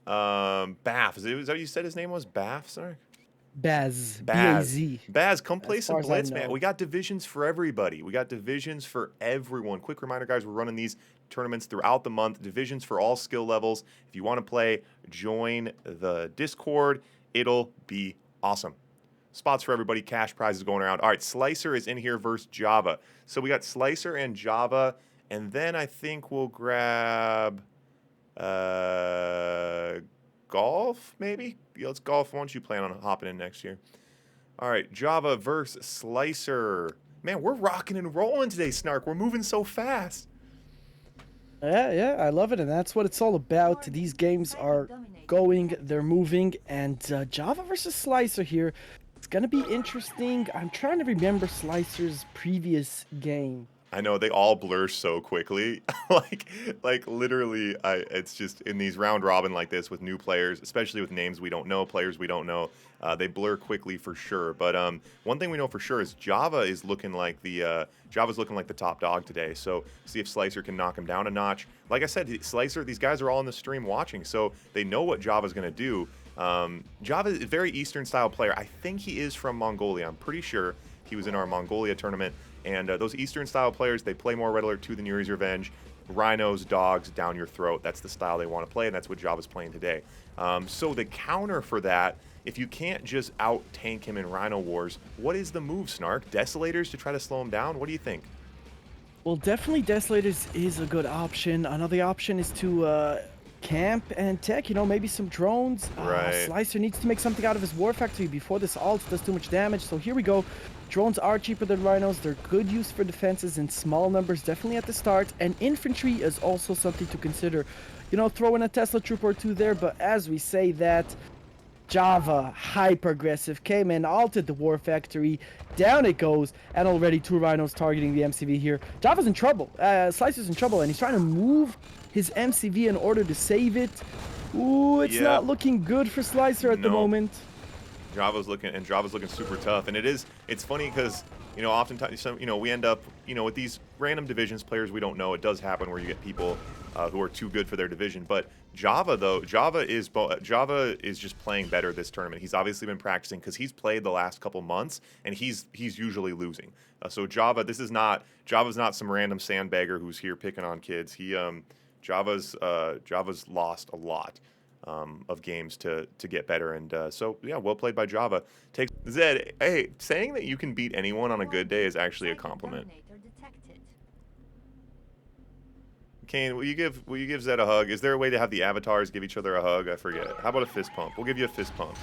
Baff. Is that what you said his name was? Baff, sorry? Baz. Baz. B-A-Z. Baz, come play As some far as I Blitz, man. know. We got divisions for everybody. We got divisions for everyone. Quick reminder, guys, we're running these tournaments throughout the month. Divisions for all skill levels. If you want to play, join the Discord. It'll be awesome. Spots for everybody. Cash prizes going around. All right, Slicer is in here versus Java. So we got Slicer and Java, and then I think we'll grab Golf, maybe? Yeah, let's Golf. Why don't you plan on hopping in next year? All right, Java versus Slicer. Man, we're rocking and rolling today, Snark. We're moving so fast. Yeah, I love it, and that's what it's all about. These games are going, they're moving, and Java versus Slicer here. It's gonna be interesting. I'm trying to remember Slicer's previous game. I know they all blur so quickly. like literally, it's just in these round robin like this with new players, especially with names we don't know, players we don't know. They blur quickly for sure. But one thing we know for sure is Java is looking like Java's looking like the top dog today. So see if Slicer can knock him down a notch. Like I said, Slicer, these guys are all in the stream watching, so they know what Java's gonna do. Java is a very Eastern style player. I think he is from Mongolia. I'm pretty sure he was in our Mongolia tournament. And those Eastern style players, they play more Red Alert 2 than Yuri's Revenge. Rhinos, dogs, down your throat. That's the style they want to play, and that's what Java's playing today. So the counter for that, if you can't just out-tank him in Rhino Wars, what is the move, Snark? Desolators to try to slow him down? What do you think? Well, definitely Desolators is a good option. Another option is to camp and tech, maybe some drones. Right. Slicer needs to make something out of his War Factory before this ult does too much damage. So here we go. Drones are cheaper than Rhinos. They're good use for defenses in small numbers, definitely at the start. And infantry is also something to consider. Throw in a Tesla Trooper or two there, but as we say that, Java, hyper-aggressive, came in, ulted the War Factory, down it goes, and already 2 Rhinos targeting the MCV here. Java's in trouble, Slicer's in trouble, and he's trying to move his MCV in order to save it. Ooh, it's not looking good for Slicer at the moment. Java's looking super tough, and it's funny because oftentimes we end up with these random divisions players we don't know. It does happen where you get people who are too good for their division, but Java is just playing better this tournament. He's obviously been practicing because he's played the last couple months, and he's usually losing. So Java's not some random sandbagger who's here picking on kids. Java's lost a lot of games to get better, and so yeah, well played by Java. Take Zed. Hey, saying that you can beat anyone on a good day is actually a compliment. Kane, will you give Zed a hug? Is there a way to have the avatars give each other a hug? I forget. How about a fist pump? We'll give you a fist pump.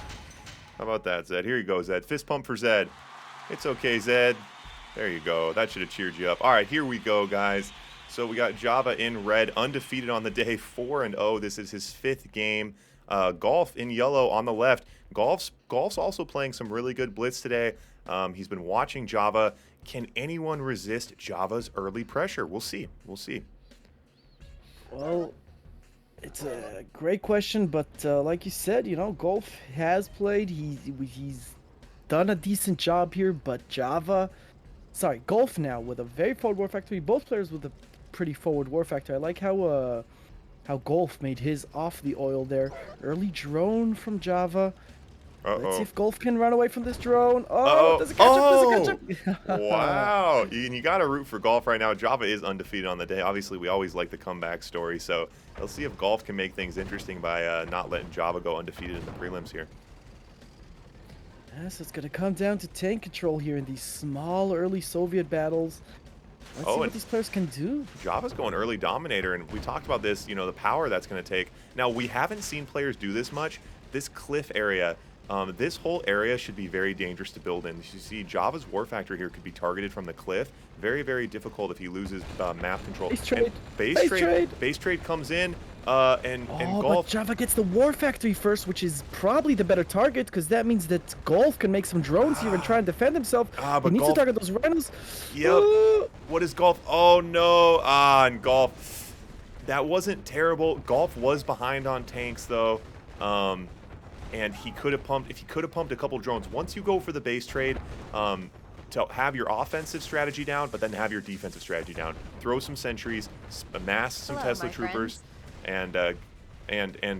How about that, Zed? Here you go, Zed. Fist pump for Zed. It's okay, Zed. There you go. That should have cheered you up. All right, here we go, guys. So we got Java in red, undefeated on the day, 4-0. This is his 5th game. Golf in yellow on the left. Golf's also playing some really good blitz today. He's been watching Java. Can anyone resist Java's early pressure? We'll see. We'll see. Well, it's a great question, but like you said, you know, Golf has played. He's done a decent job here, but Golf now with a very forward war factory. Both players with a pretty forward war factory. I like how Golf made his off the oil there. Early drone from Java. Let's see if Golf can run away from this drone. Oh, does it catch up? Does it catch up? Wow. You got to root for Golf right now. Java is undefeated on the day. Obviously, we always like the comeback story. So let's see if Golf can make things interesting by not letting Java go undefeated in the prelims here. Yes, it's going to come down to tank control here in these small early Soviet battles. Let's see what these players can do. Java's going early dominator, and we talked about this, you know, the power that's going to take. Now, we haven't seen players do this much. This cliff area, this whole area should be very dangerous to build in. You see, Java's war factory here could be targeted from the cliff. Very, very difficult if he loses map control. Base trade. Base trade comes in, and Golf. But Java gets the war factory first, which is probably the better target, because that means that Golf can make some drones here and try and defend himself. But he needs Golf, to target those rhinos. Yep. What is Golf? Oh no. And Golf. That wasn't terrible. Golf was behind on tanks though. And he could have pumped, if he could have pumped a couple drones. Once you go for the base trade, to have your offensive strategy down, but then have your defensive strategy down. Throw some sentries, amass some Hello, Tesla my troopers, and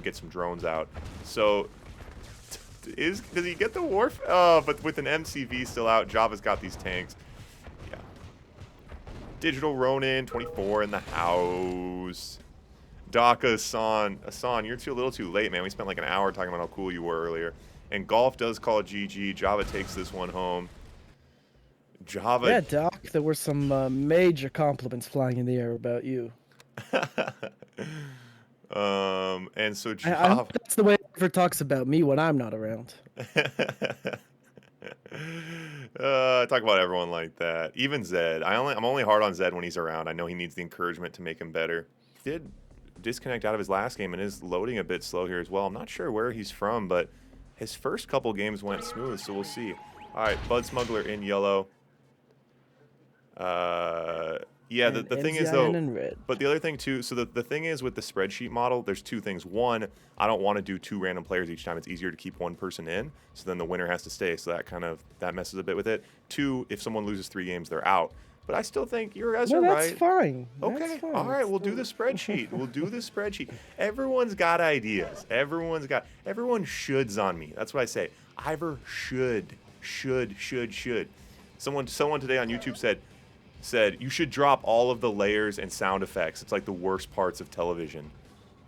get some drones out. So, does he get the wharf? But with an MCV still out, Java's got these tanks. Yeah. Digital Ronin, 24 in the house. Daka, Asan, you're a little too late, man. We spent like an hour talking about how cool you were earlier. And Golf does call GG. Java takes this one home. Java. Yeah, Doc, there were some major compliments flying in the air about you. And so Java. I hope that's the way he ever talks about me when I'm not around. Talk about everyone like that. Even Zed. I'm only hard on Zed when he's around. I know he needs the encouragement to make him better. He did disconnect out of his last game and is loading a bit slow here as well. I'm not sure where he's from, but his first couple games went smooth, so we'll see. All right, Bud Smuggler in yellow. Yeah, the thing is though, but the other thing too, so the thing is with the spreadsheet model, there's two things. One, I don't want to do 2 random players each time. It's easier to keep one person in, so then the winner has to stay, so that messes a bit with it. 2, if someone loses 3 games, they're out. But I still think you guys are right. That's fine. Okay, that's fine. all right, we'll do the spreadsheet. We'll do the spreadsheet. Everyone's got ideas. Everyone shoulds on me. That's what I say. Ivor should. Someone today on YouTube said you should drop all of the layers and sound effects. It's like the worst parts of television.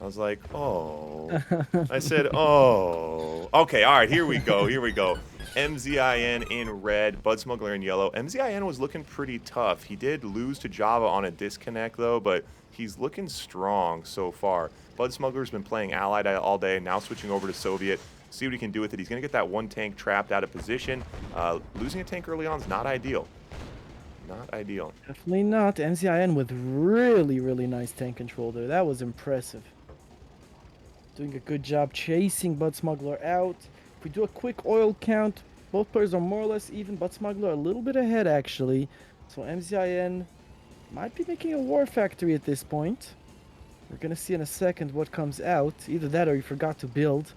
I was like, oh. I said, oh. Okay, all right, here we go. Mzin in red, Bud Smuggler in yellow. Mzin was looking pretty tough. He did lose to Java on a disconnect, though, but he's looking strong so far. Bud Smuggler's been playing Allied all day, now switching over to Soviet. See what he can do with it. He's going to get that one tank trapped out of position. Losing a tank early on is not ideal. Not ideal. Definitely not. Mzin with really, really nice tank control there. That was impressive. Doing a good job chasing Bud Smuggler out. If we do a quick oil count, both players are more or less even. Bud Smuggler a little bit ahead, actually. So Mzin might be making a war factory at this point. We're going to see in a second what comes out. Either that or he forgot to build.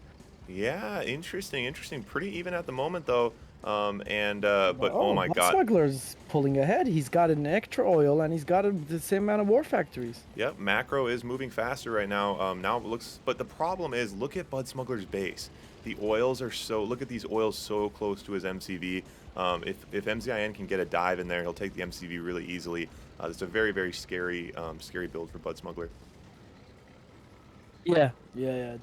Yeah, interesting. Pretty even at the moment, though. But oh my Bud god. Smuggler's pulling ahead. He's got an extra oil and he's got the same amount of war factories. Yep, macro is moving faster right now. Now it looks, but the problem is, look at Bud Smuggler's base. The oils are look at these oils so close to his MCV. If Mzin can get a dive in there, he'll take the MCV really easily. It's a very, very scary build for Bud Smuggler. Yeah,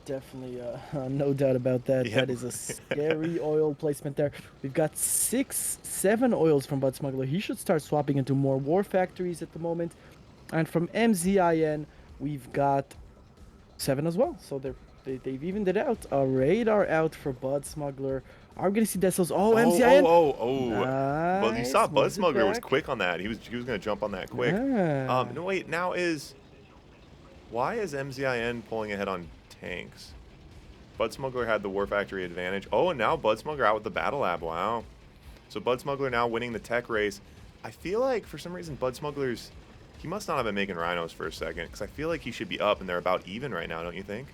definitely. No doubt about that. Yep. That is a scary oil placement there. We've got 6, 7 oils from Bud Smuggler. He should start swapping into more war factories at the moment. And from Mzin, we've got 7 as well. So they're They've evened it out. A radar out for Bud Smuggler. Are we gonna see Desos? Oh, Oh, MZIN. But you saw Nice, Bud moves it Smuggler was back. quick on that. He was gonna jump on that quick. Yeah. No wait, why is MZIN pulling ahead on tanks? Bud Smuggler had the War Factory advantage. Oh, and now Bud Smuggler out with the Battle Lab. Wow. So Bud Smuggler now winning the tech race. I feel like for some reason Bud Smuggler's he must not have been making rhinos for a second because I feel like he should be up and they're about even right now, don't you think?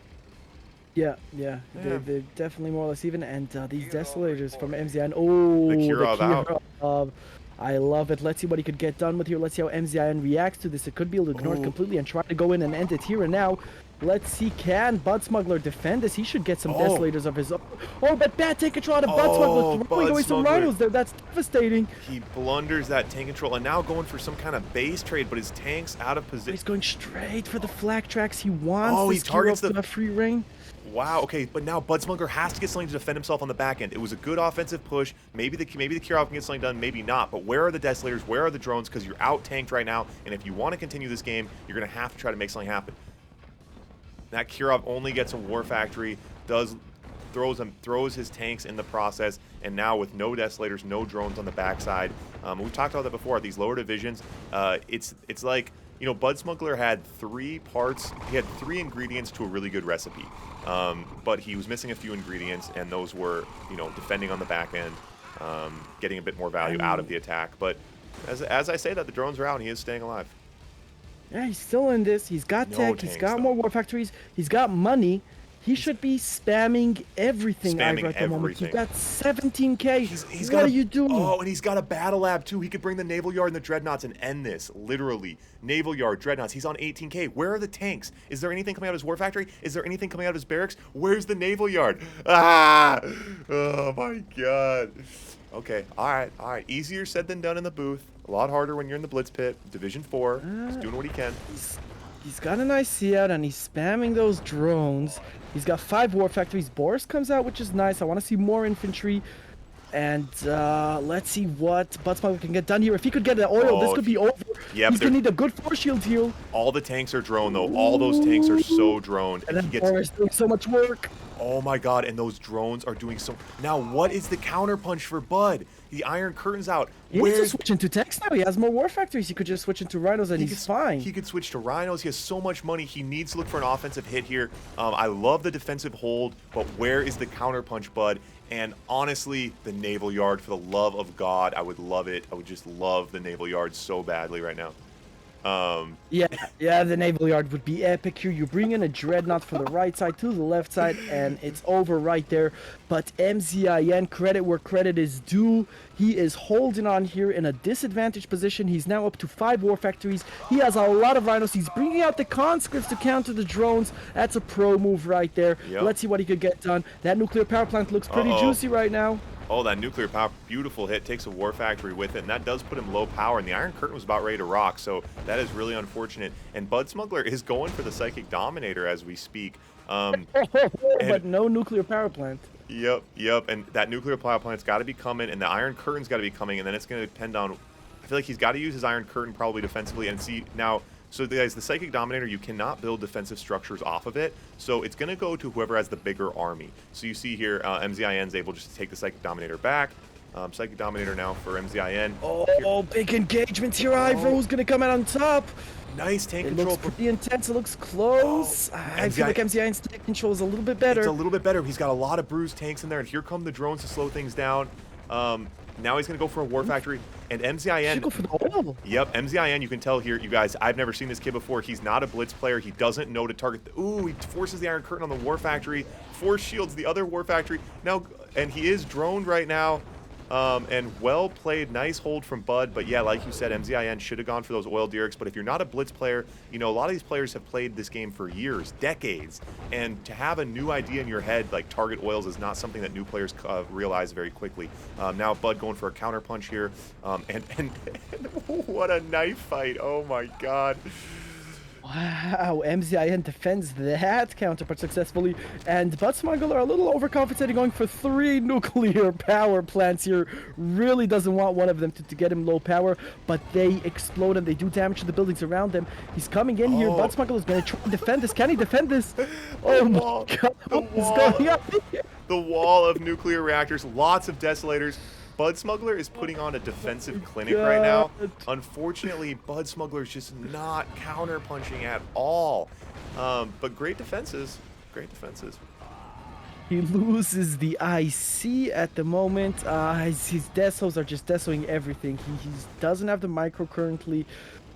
Yeah. Yeah. They're definitely more or less even. And these Desolators from MZIN. Oh, The Kirov out. I love it. Let's see what he could get done with here. Let's see how MZIN reacts to this. It could be ignored Oh. completely and try to go in and end it here and now. Let's see, can Bud Smuggler defend this? He should get some Oh. Desolators of his own. Oh, but bad take control out of Bud Oh, Smuggler, throwing Bud away some Smuggler. rhinos there. That's devastating. He blunders that tank control and now going for some kind of base trade, but his tank's out of He's position. going straight for the flak tracks. He wants Oh, he this targets Kirov to the- have free ring. Wow. Okay, but now Bud Smuggler has to get something to defend himself on the back end. It was a good offensive push. Maybe the Kirov can get something done. Maybe not. But where are the Desolators? Where are the drones? Because you're out tanked right now. And if you want to continue this game, you're going to have to try to make something happen. That Kirov only gets a War Factory. Throws his tanks in the process. And now with no Desolators, no drones on the backside. We've talked about that before. These lower divisions. It's like, you know, Bud Smuggler had 3 parts. He had 3 ingredients to a really good recipe. But he was missing a few ingredients, and those were, you know, defending on the back end, getting a bit more value out of the attack. But as I say that, the drones are out, and he is staying alive. Yeah, he's still in this. He's got No tech. He's tanks, got though. more War Factories. He's got money. He should be spamming everything Spamming at the moment. He's everything. got 17K. He's What got are you doing? Oh, and he's got a battle lab too. He could bring the naval yard and the dreadnoughts and end this. Literally, naval yard, dreadnoughts. He's on 18K. Where are the tanks? Is there anything coming out of his war factory? Is there anything coming out of his barracks? Where's the naval yard? Ah! Oh my god. Okay. All right. Easier said than done in the booth. A lot harder when you're in the blitz pit. Division 4. He's doing what he can. He's got an IC out and he's spamming those drones. He's got 5 War Factories. Boris comes out, which is nice. I want to see more infantry. And let's see what Bud Smuggler can get done here. If he could get the oil, this could be over. Yep, He's going to need a good force shield heal. All the tanks are drone though. All those tanks are so droned. And then He gets Boris doing so much work. Oh my god, and those drones are doing so... Now, what is the counterpunch for Bud? The Iron Curtain's out. He needs to switch into techs now. He has more War Factories. He could just switch into Rhinos and he's fine. He could switch to Rhinos. He has so much money. He needs to look for an offensive hit here. I love the defensive hold, but where is the counterpunch, Bud? And honestly, the Naval Yard, for the love of God, I would love it. I would just love the Naval Yard so badly right now. Yeah, the naval yard would be epic here. You bring in a dreadnought from the right side to the left side, and it's over right there. But MZIN, credit where credit is due. He is holding on here in a disadvantaged position. He's now up to 5 War Factories. He has a lot of Rhinos. He's bringing out the conscripts to counter the drones. That's a pro move right there. Yep. Let's see what he could get done. That nuclear power plant looks pretty juicy right now. Oh, that nuclear power, beautiful hit, takes a War Factory with it, and that does put him low power, and the Iron Curtain was about ready to rock, so that is really unfortunate. And Bud Smuggler is going for the Psychic Dominator as we speak. But no nuclear power plant. Yep, and that nuclear power plant's got to be coming, and the Iron Curtain's got to be coming, and then it's going to depend on... I feel like he's got to use his Iron Curtain probably defensively, and see, now... So, guys, the Psychic Dominator, you cannot build defensive structures off of it, so it's going to go to whoever has the bigger army. So you see here, MZIN's able just to take the Psychic Dominator back. Psychic Dominator now for MZIN. Oh, big engagements here. Ivo's going to come out on top. Nice tank It control. looks pretty intense. It looks close. I feel like MZIN's tank control is a little bit better. It's a little bit better. He's got a lot of bruised tanks in there, and here come the drones to slow things down. Now he's going to go for a War Factory, and MZIN... Should go for the oil. Yep, MZIN, you can tell here, you guys, I've never seen this kid before. He's not a blitz player. He doesn't know to target... Ooh, he forces the Iron Curtain on the War Factory. Force shields the other War Factory. Now, and he is droned right now. And well played, nice hold from Bud, but yeah, like you said, MZIN should have gone for those oil derricks, but if you're not a blitz player, you know, a lot of these players have played this game for years, decades, and to have a new idea in your head, like target oils, is not something that new players realize very quickly. Now Bud going for a counter punch here, and what a knife fight, oh my god. Wow, MZIN defends that counterpart successfully, and Bud Smuggler a little overcompensating, going for 3 nuclear power plants here. Really doesn't want one of them to get him low power, but they explode and they do damage to the buildings around them. He's coming in here. Bud Smuggler is going to try and defend this. Can he defend this? Oh my god, what is going on here? The wall of nuclear reactors, lots of desolators. Bud Smuggler is putting on a defensive clinic right now. Unfortunately, Bud Smuggler is just not counter-punching at all. But great defenses. Great defenses. He loses the IC at the moment. His desos are just desoing everything. He doesn't have the micro currently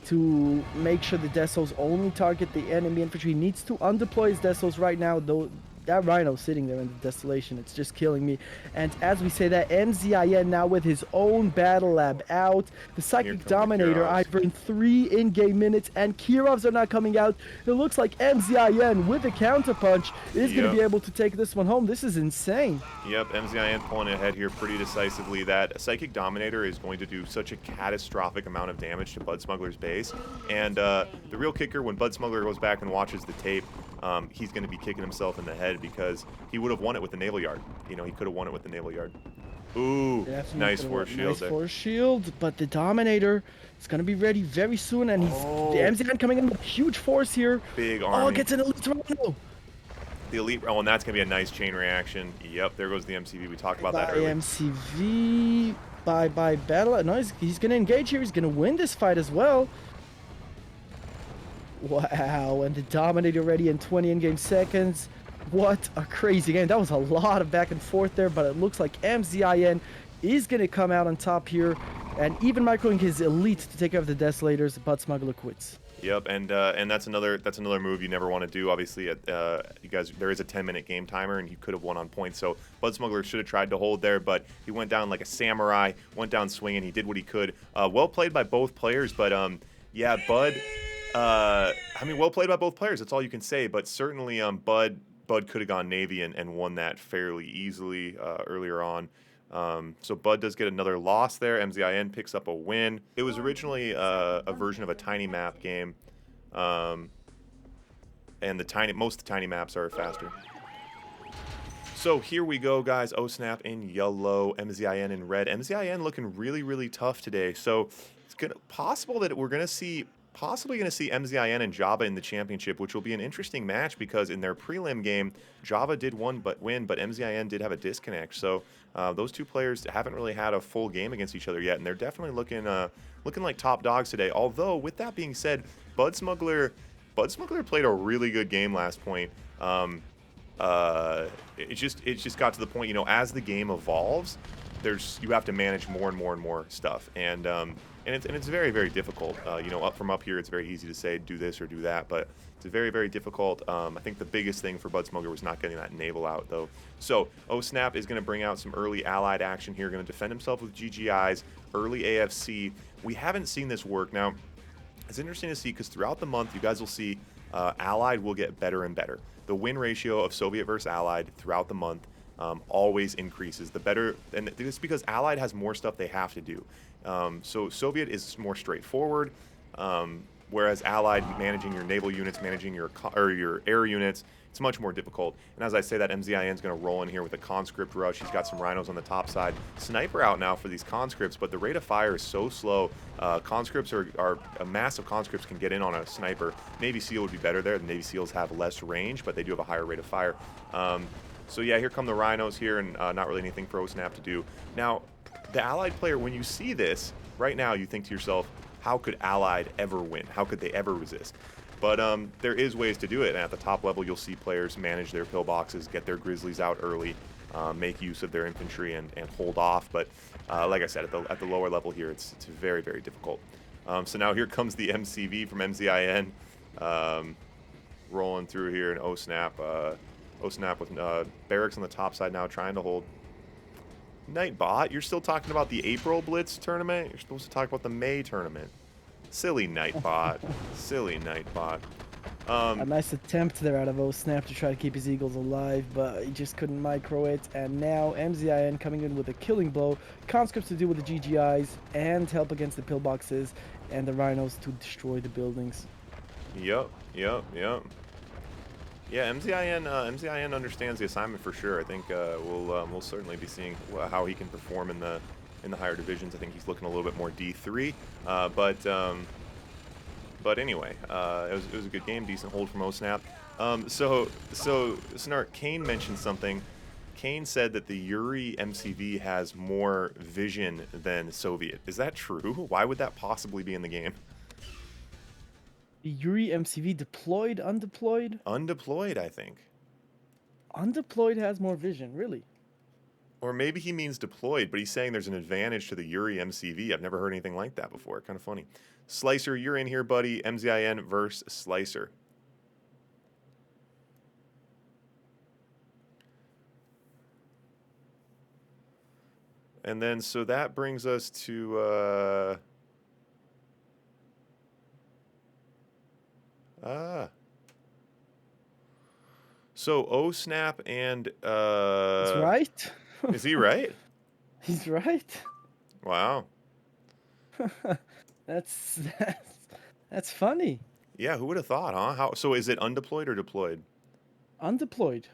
to make sure the desos only target the enemy infantry. He needs to undeploy his desos right now, though. That Rhino sitting there in the desolation, it's just killing me. And as we say that, MZIN now with his own battle lab out. The Psychic Dominator either in 3 in-game minutes, and Kirovs are not coming out. It looks like MZIN with a counterpunch is going to be able to take this one home. This is insane. Yep, MZIN pulling ahead here pretty decisively. That Psychic Dominator is going to do such a catastrophic amount of damage to Bud Smuggler's base. And the real kicker, when Bud Smuggler goes back and watches the tape, he's going to be kicking himself in the head because he would have won it with the naval yard. You know, he could have won it with the naval yard. Ooh, nice force shield nice there. Force shield, but the Dominator is going to be ready very soon, and he's the MZN coming in with huge force here. Big army. Oh, gets an elite Rhino. The elite, oh, and that's going to be a nice chain reaction. Yep, there goes the MCV. We talked about that earlier. MCV, bye battle. No, he's going to engage here. He's going to win this fight as well. Wow, and the Dominator ready in 20 in-game seconds. What a crazy game. That was a lot of back and forth there, but it looks like MZIN is going to come out on top here, and even microing his elite to take care of the Desolators. Bud Smuggler quits. Yep, and that's another move you never want to do. Obviously, you guys, there is a 10-minute game timer, and you could have won on points. So Bud Smuggler should have tried to hold there, but he went down like a samurai, went down swinging. He did what he could. Well played by both players, but yeah, Bud. I mean, well played by both players. That's all you can say. But certainly, Bud could have gone Navy and won that fairly easily earlier on. So Bud does get another loss there. MZIN picks up a win. It was originally a version of a tiny map game, and most of the tiny maps are faster. So here we go, guys. OSNAP in yellow, MZIN in red. MZIN looking really, really tough today. So it's possible that we're possibly going to see MZIN and Java in the championship, which will be an interesting match because in their prelim game, Java did win, but MZIN did have a disconnect. So those two players haven't really had a full game against each other yet, and they're definitely looking like top dogs today. Although, with that being said, Bud Smuggler played a really good game last point. It just got to the point, you know, as the game evolves, you have to manage more and more and more stuff, and it's very, very difficult. You know, from up here, it's very easy to say do this or do that, but it's very, very difficult. I think the biggest thing for Bud Smuggler was not getting that naval out, though. So OSNAP is going to bring out some early allied action here, going to defend himself with GGIs, early AFC. We haven't seen this work. Now, it's interesting to see because throughout the month, you guys will see allied will get better and better. The win ratio of Soviet versus allied throughout the month always increases. The better, and it's because allied has more stuff they have to do. So Soviet is more straightforward, whereas allied, managing your naval units, managing your air units, it's much more difficult. And as I say that, MZIN is going to roll in here with a conscript rush. He's got some rhinos on the top side. Sniper out now for these conscripts, but the rate of fire is so slow. Conscripts are a mass of conscripts can get in on a sniper. Navy SEAL would be better there. The Navy SEALs have less range, but they do have a higher rate of fire. So yeah, here come the rhinos here, and not really anything for OSNAP to do. Now, the allied player, when you see this, right now you think to yourself, how could allied ever win? How could they ever resist? But there is ways to do it, and at the top level, you'll see players manage their pillboxes, get their grizzlies out early, make use of their infantry, and hold off. But like I said, at the lower level here, it's very, very difficult. So now here comes the MCV from MZIN, rolling through here, and OSNAP with barracks on the top side now, trying to hold. Nightbot, you're still talking about the April Blitz tournament? You're supposed to talk about the May tournament. Silly Nightbot. Silly Nightbot. A nice attempt there out of OSNAP to try to keep his Eagles alive, but he just couldn't micro it. And now MZIN coming in with a killing blow. Conscripts to do with the GGIs and help against the pillboxes and the rhinos to destroy the buildings. Yep. Yeah, MZIN understands the assignment for sure. I think we'll certainly be seeing how he can perform in the higher divisions. I think he's looking a little bit more D3, but anyway, it was a good game, decent hold from OSnap. So Snart, Kane mentioned something. Kane said that the Yuri MCV has more vision than Soviet. Is that true? Why would that possibly be in the game? The Yuri MCV deployed, undeployed? Undeployed, I think. Undeployed has more vision, really? Or maybe he means deployed, but he's saying there's an advantage to the Yuri MCV. I've never heard anything like that before. Kind of funny. Slicer, you're in here, buddy. MZIN versus Slicer. And then, so that brings us to, so OSnap and, He's right. is he right? He's right. Wow. That's that's funny. Yeah, who would have thought, huh? So is it undeployed or deployed? Undeployed.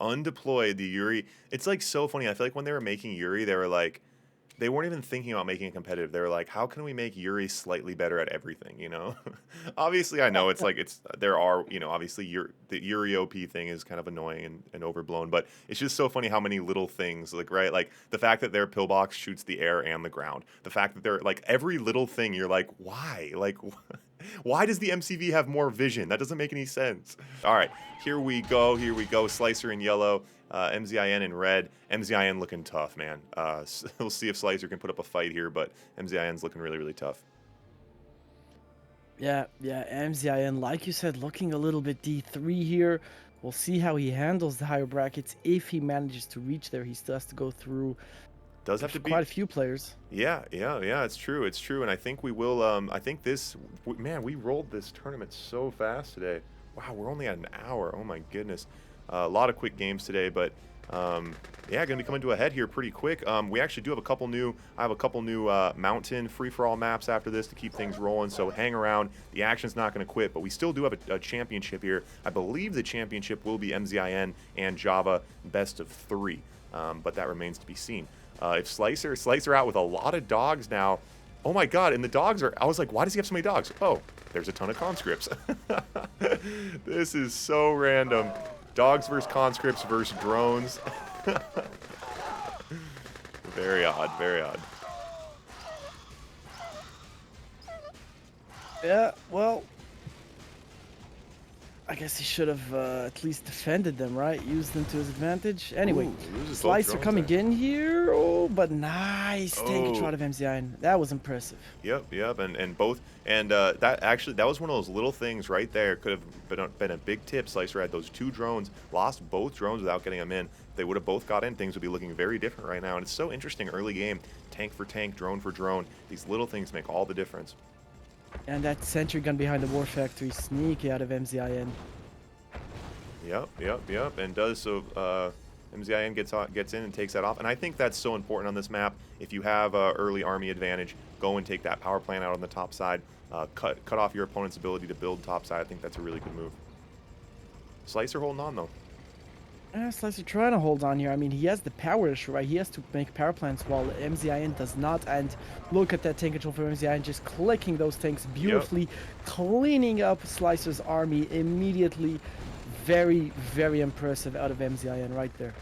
Undeployed, the Yuri. It's like so funny. I feel like when they were making Yuri, they were like, they weren't even thinking about making it competitive. They were like, how can we make Yuri slightly better at everything, you know? Obviously, I know it's like, there are, you know, obviously the Yuri OP thing is kind of annoying and overblown, but it's just so funny how many little things, like, right? Like the fact that their pillbox shoots the air and the ground. The fact that they're like, every little thing, you're like, why? Like, why does the MCV have more vision? That doesn't make any sense. All right, here we go. Slicer in yellow, MZIN in red. MZIN looking tough, man. We'll see if Slicer can put up a fight here, but MZIN's looking really, really tough. Yeah, MZIN, like you said, looking a little bit D3 here. We'll see how he handles the higher brackets. If he manages to reach there, he still has to go through Does have to be quite a few players. Yeah, it's true, and I think we will, I think man, we rolled this tournament so fast today. Wow, we're only at an hour, oh my goodness. A lot of quick games today, but, yeah, gonna be coming to a head here pretty quick. We actually do have I have a couple new mountain free-for-all maps after this to keep things rolling, so hang around. The action's not gonna quit, but we still do have a championship here. I believe the championship will be MZIN and Java best of 3, but that remains to be seen. If Slicer out with a lot of dogs now. Oh my god, and the dogs are, I was like, why does he have so many dogs? Oh, there's a ton of conscripts. This is so random. Dogs versus conscripts versus drones. Very odd, very odd. Yeah, well, I guess he should have at least defended them, right? Used them to his advantage. Anyway, loses both Slicer drones coming there. in here. Oh, but nice take Oh. control of MZI. That was impressive. Yep, and both, and that was one of those little things right there. Could have been a big tip. Slicer had those 2 drones, lost both drones without getting them in. If they would have both got in, things would be looking very different right now. And it's so interesting, early game, tank for tank, drone for drone. These little things make all the difference. And that sentry gun behind the war factory, sneaky out of MZIN. Yep, and does so. MZIN gets in and takes that off, and I think that's so important on this map. If you have early army advantage, go and take that power plant out on the top side. Cut off your opponent's ability to build top side. I think that's a really good move. Slicer holding on though. Slicer trying to hold on here. I mean, he has the power issue, right? He has to make power plants while MZIN does not. And look at that tank control for MZIN, just clicking those tanks beautifully, cleaning up Slicer's army immediately. Very, very impressive out of MZIN right there.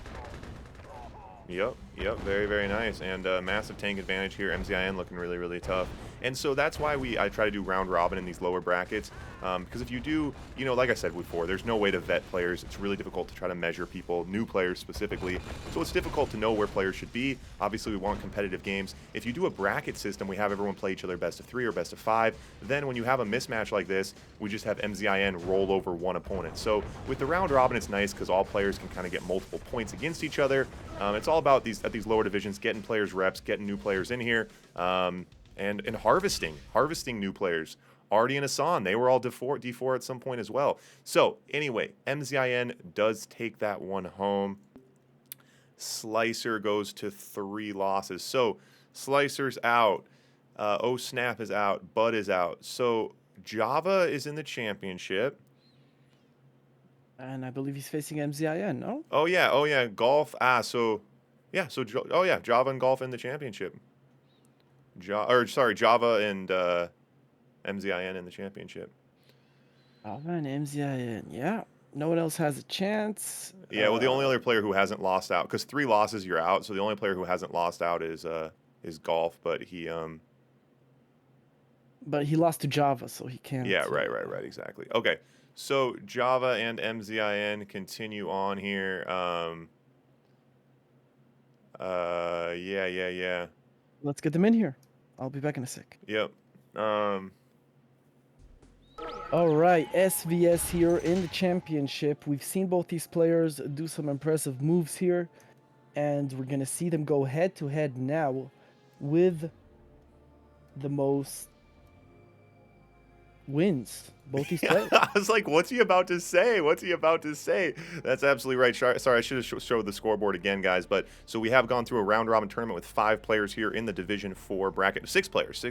Yep, very, very nice, and massive tank advantage here. MZIN looking really, really tough, and so that's why I try to do round robin in these lower brackets, because if you do, you know, like I said before, there's no way to vet players. It's really difficult to try to measure people, new players specifically, so it's difficult to know where players should be. Obviously, we want competitive games. If you do a bracket system, we have everyone play each other best of 3 or best of 5. Then when you have a mismatch like this, we just have MZIN roll over one opponent. So with the round robin, it's nice because all players can kind of get multiple points against each other. It's all about at these lower divisions, getting players reps, getting new players in here, and harvesting new players. Artie and Hassan, they were all D4 at some point as well. So anyway, MZIN does take that one home. Slicer goes to 3 losses. So Slicer's out. Oh Snap is out. Bud is out. So Java is in the championship. And I believe he's facing MZIN, no? Oh yeah, golf. So yeah, oh yeah, Java and golf in the championship. Java and MZIN in the championship. Java and MZIN, yeah. No one else has a chance. Yeah, well, the only other player who hasn't lost out, because 3 losses you're out, so the only player who hasn't lost out is golf, but he But he lost to Java, so he can't. Yeah, right, exactly. Okay, so Java and MZIN continue on here. Yeah. Let's get them in here. I'll be back in a sec. Yep. All right, SVS here in the championship. We've seen both these players do some impressive moves here, and we're gonna see them go head to head now with the most wins. Both these players. I was like, what's he about to say? That's absolutely right. Sorry, I should have showed the scoreboard again, guys. But so we have gone through a round-robin tournament with 5 players here in the Division 4 bracket. 6 players.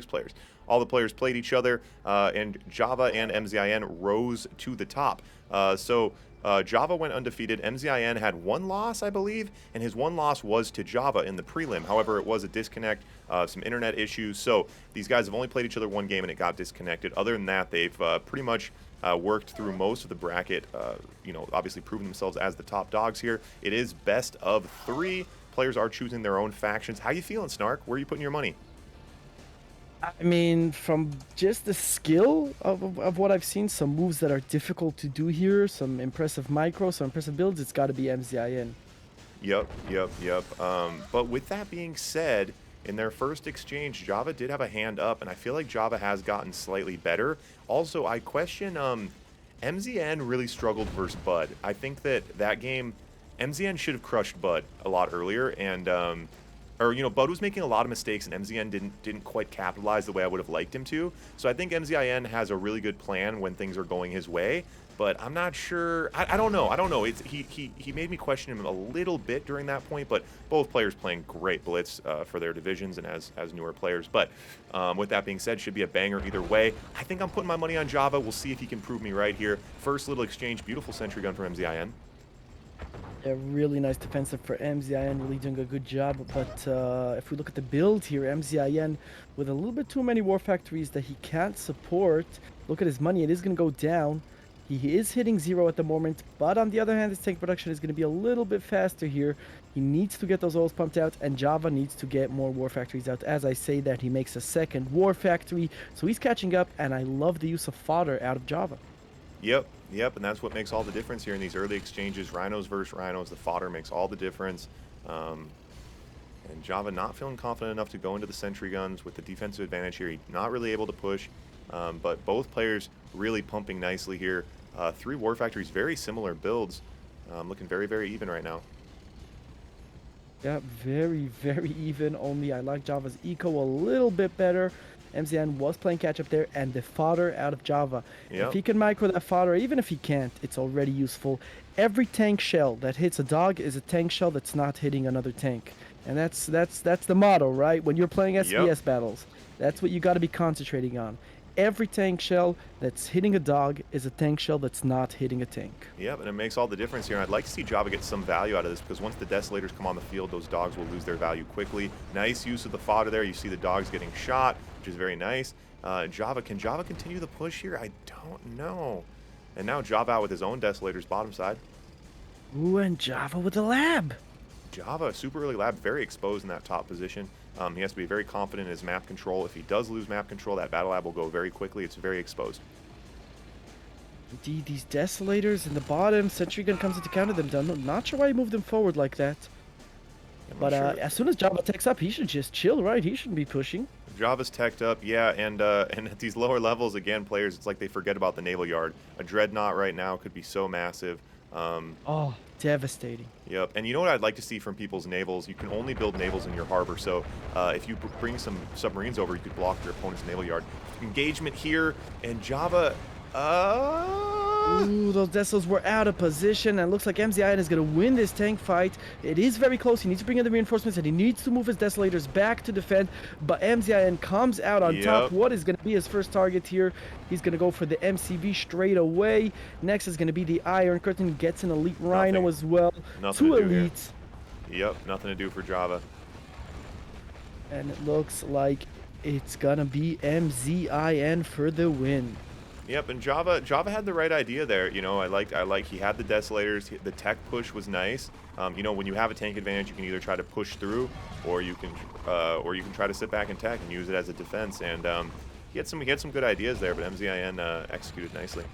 All the players played each other, and Java and MZIN rose to the top. Java went undefeated. MZIN had 1 loss, I believe, and his 1 loss was to Java in the prelim. However, it was a disconnect, some internet issues. So these guys have only played each other 1 game, and it got disconnected. Other than that, they've pretty much worked through most of the bracket. Obviously proven themselves as the top dogs here. It is best of 3. Players are choosing their own factions. How you feeling, Snark? Where are you putting your money? I mean, from just the skill of what I've seen, some moves that are difficult to do here, some impressive micros, some impressive builds, it's got to be MZIN. Yep. But with that being said, in their first exchange, Java did have a hand up, and I feel like Java has gotten slightly better. Also, I question MZN really struggled versus Bud. I think that game, MZN should have crushed Bud a lot earlier, and Bud was making a lot of mistakes, and MZN didn't quite capitalize the way I would have liked him to. So I think MZIN has a really good plan when things are going his way, but I'm not sure. I don't know. He made me question him a little bit during that point, but both players playing great blitz for their divisions and as newer players. But with that being said, should be a banger either way. I think I'm putting my money on Java. We'll see if he can prove me right here. First little exchange, beautiful sentry gun from MZIN. Yeah, really nice defensive for MZIN, really doing a good job. But if we look at the build here, MZIN with a little bit too many war factories that he can't support. Look at his money, it is going to go down. He is hitting 0 at the moment, but on the other hand, his tank production is going to be a little bit faster here. He needs to get those oils pumped out, and Java needs to get more war factories out. As I say that, he makes a 2nd war factory, so he's catching up, and I love the use of fodder out of Java. Yep, and that's what makes all the difference here in these early exchanges. Rhinos versus Rhinos, the fodder makes all the difference. And Java not feeling confident enough to go into the sentry guns with the defensive advantage here. He's not really able to push, but both players really pumping nicely here. 3 war factories, very similar builds, looking very, very even right now. Yeah, very, very even. Only I like Java's eco a little bit better. MZN was playing catch up there, and the fodder out of Java. Yep. If he can micro that fodder, even if he can't, it's already useful. Every tank shell that hits a dog is a tank shell that's not hitting another tank. And that's the motto, right? When you're playing SBS battles, that's what you got to be concentrating on. Every tank shell that's hitting a dog is a tank shell that's not hitting a tank. Yep, and it makes all the difference here. And I'd like to see Java get some value out of this, because once the Desolators come on the field, those dogs will lose their value quickly. Nice use of the fodder there. You see the dogs getting shot, which is very nice. Can Java continue the push here? I don't know. And now Java out with his own Desolators bottom side. Ooh, and Java with the lab. Java, super early lab, very exposed in that top position. He has to be very confident in his map control. If he does lose map control, that battle lab will go very quickly. It's very exposed. Indeed, these Desolators in the bottom. Sentry gun comes in to counter them. I'm not sure why he moved them forward like that. But as soon as Java techs up, he should just chill, right? He shouldn't be pushing. Java's teched up, yeah, and at these lower levels, again, players, it's like they forget about the naval yard. A dreadnought right now could be so massive. Oh, devastating. Yep, and you know what I'd like to see from people's navals? You can only build navals in your harbor, so if you bring some submarines over, you could block your opponent's naval yard. Engagement here, and Java, Ooh, those Desos were out of position, and looks like Mzin is going to win this tank fight. It is very close. He needs to bring in the reinforcements, and he needs to move his Desolators back to defend. But Mzin comes out on top. Yep. What is going to be his first target here? He's going to go for the MCV straight away. Next is going to be the Iron Curtain. Gets an Elite Rhino as well. Nothing Two to do here. Elites. Yep, nothing to do for Java. And it looks like it's going to be Mzin for the win. Yep, and Java had the right idea there. You know, I like he had the Desolators. The tech push was nice. You know, when you have a tank advantage, you can either try to push through, or you can try to sit back and tech and use it as a defense. And he had some good ideas there, but Mzin executed nicely.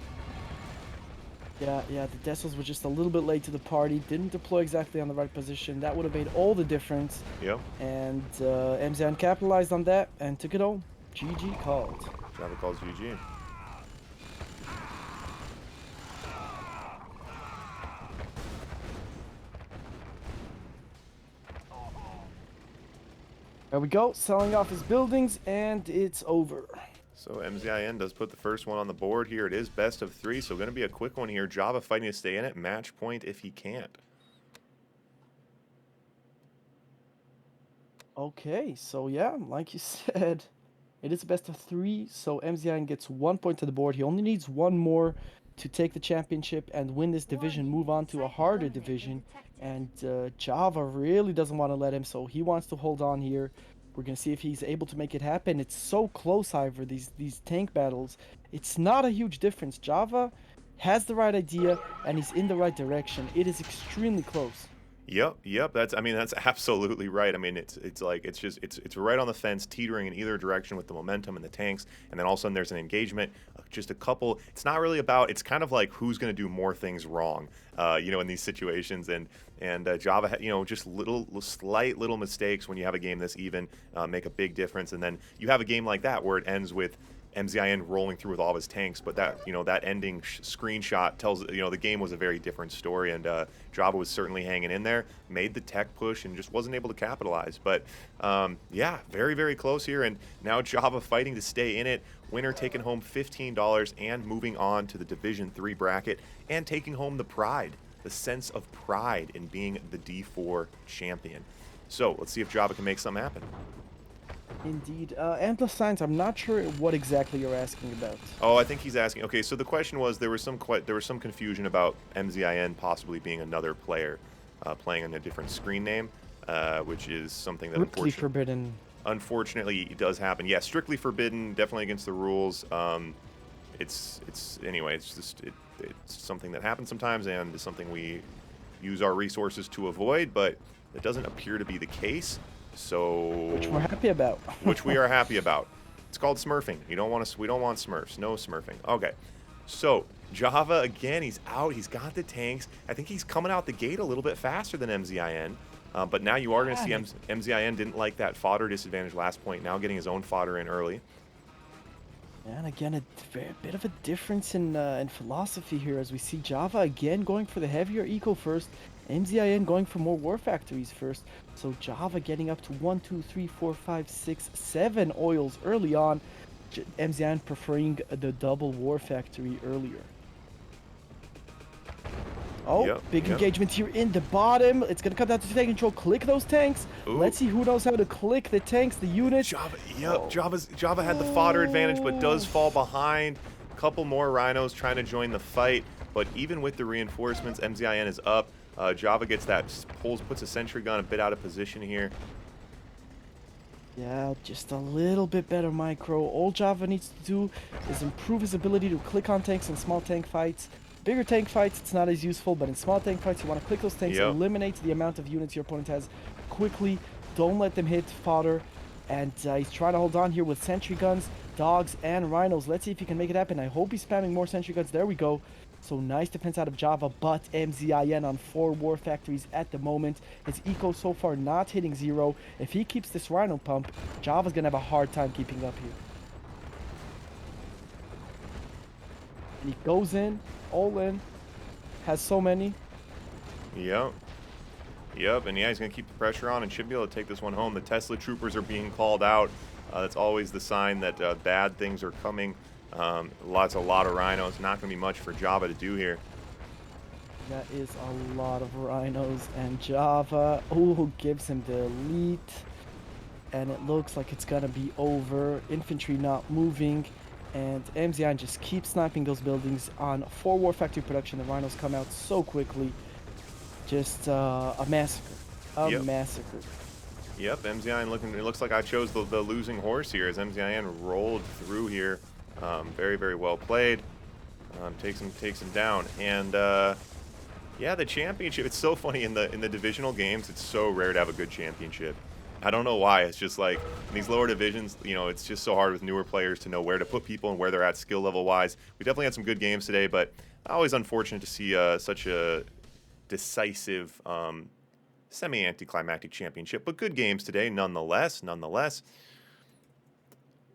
Yeah, the Desos were just a little bit late to the party. Didn't deploy exactly on the right position. That would have made all the difference. Yep. And Mzin capitalized on that and took it home. GG called. Java calls GG. There we go, selling off his buildings, and it's over. So Mzin does put the first one on the board here. It is best of 3, so going to be a quick one here. Java fighting to stay in it. Match point if he can't. Okay, so yeah, like you said, it is a best of 3, so Mzin gets 1 point to the board. He only needs 1 more to take the championship and win this division, move on to a harder division. And Java really doesn't want to let him, so he wants to hold on here. We're going to see if he's able to make it happen. It's so close, however, these tank battles. It's not a huge difference. Java has the right idea, and he's in the right direction. It is extremely close. Yep. That's absolutely right. I mean, it's right on the fence, teetering in either direction with the momentum and the tanks, and then all of a sudden there's an engagement. Just a couple. It's not really about. It's kind of like who's going to do more things wrong, you know, in these situations. And Java, you know, just slight little mistakes when you have a game this even make a big difference. And then you have a game like that where it ends with Mzin rolling through with all of his tanks, but that, you know, that ending screenshot tells, you know, the game was a very different story, and Java was certainly hanging in there, made the tech push, and just wasn't able to capitalize. But yeah, very, very close here, and now Java fighting to stay in it. Winner taking home $15 and moving on to the Division 3 bracket and taking home the pride, the sense of pride in being the D4 champion. So let's see if Java can make something happen. Indeed. Endless Signs, I'm not sure what exactly you're asking about. Oh, I think he's asking. Okay, so the question was there was some confusion about Mzin possibly being another player playing on a different screen name, which is something that Strictly forbidden. Unfortunately, it does happen. Yeah, strictly forbidden. Definitely against the rules. It's something that happens sometimes, and is something we use our resources to avoid. But it doesn't appear to be the case. So, Which we're happy about. Which we are happy about. It's called smurfing. We don't want smurfs. No smurfing. Okay. So Java again. He's out. He's got the tanks. I think he's coming out the gate a little bit faster than Mzin. But now you are going to see Mzin didn't like that fodder disadvantage last point. Now getting his own fodder in early. And again, a bit of a difference in philosophy here, as we see Java again going for the heavier eco first, Mzin going for more war factories first. So Java getting up to 1, 2, 3, 4, 5, 6, 7 oils early on. Mzin preferring the double war factory earlier. Oh, big engagement here in the bottom. It's going to come down to tank control. Click those tanks. Ooh. Let's see who knows how to click the tanks, the units. Java had the fodder advantage, but does fall behind. A couple more rhinos trying to join the fight. But even with the reinforcements, Mzin is up. Java gets that, puts a sentry gun a bit out of position here. Yeah, just a little bit better micro. All Java needs to do is improve his ability to click on tanks in small tank fights. Bigger tank fights, it's not as useful, but in small tank fights, you want to click those tanks, eliminate the amount of units your opponent has quickly. Don't let them hit fodder. And he's trying to hold on here with sentry guns, dogs, and rhinos. Let's see if he can make it happen. I hope he's spamming more sentry guns. There we go. So nice defense out of Java, but Mzin on 4 war factories at the moment. His eco so far not hitting 0. If he keeps this rhino pump, Java's going to have a hard time keeping up here. And he goes in, all in, has so many. Yep, and yeah, he's going to keep the pressure on and should be able to take this one home. The Tesla troopers are being called out. That's always the sign that bad things are coming A lot of rhinos. Not going to be much for Java to do here. That is a lot of rhinos and Java. Who gives him the elite? And it looks like it's gonna be over. Infantry not moving, and Mzin just keeps sniping those buildings on 4 War Factory production. The rhinos come out so quickly. Just a massacre. A Yep. massacre. Yep, Mzin looking. It looks like I chose the losing horse here as Mzin rolled through here. Very, very well played. Takes him down, and yeah, the championship. It's so funny in the divisional games. It's so rare to have a good championship. I don't know why. It's just like in these lower divisions, you know, it's just so hard with newer players to know where to put people and where they're at skill level wise. We definitely had some good games today, but always unfortunate to see such a decisive, semi-anticlimactic championship. But good games today, nonetheless.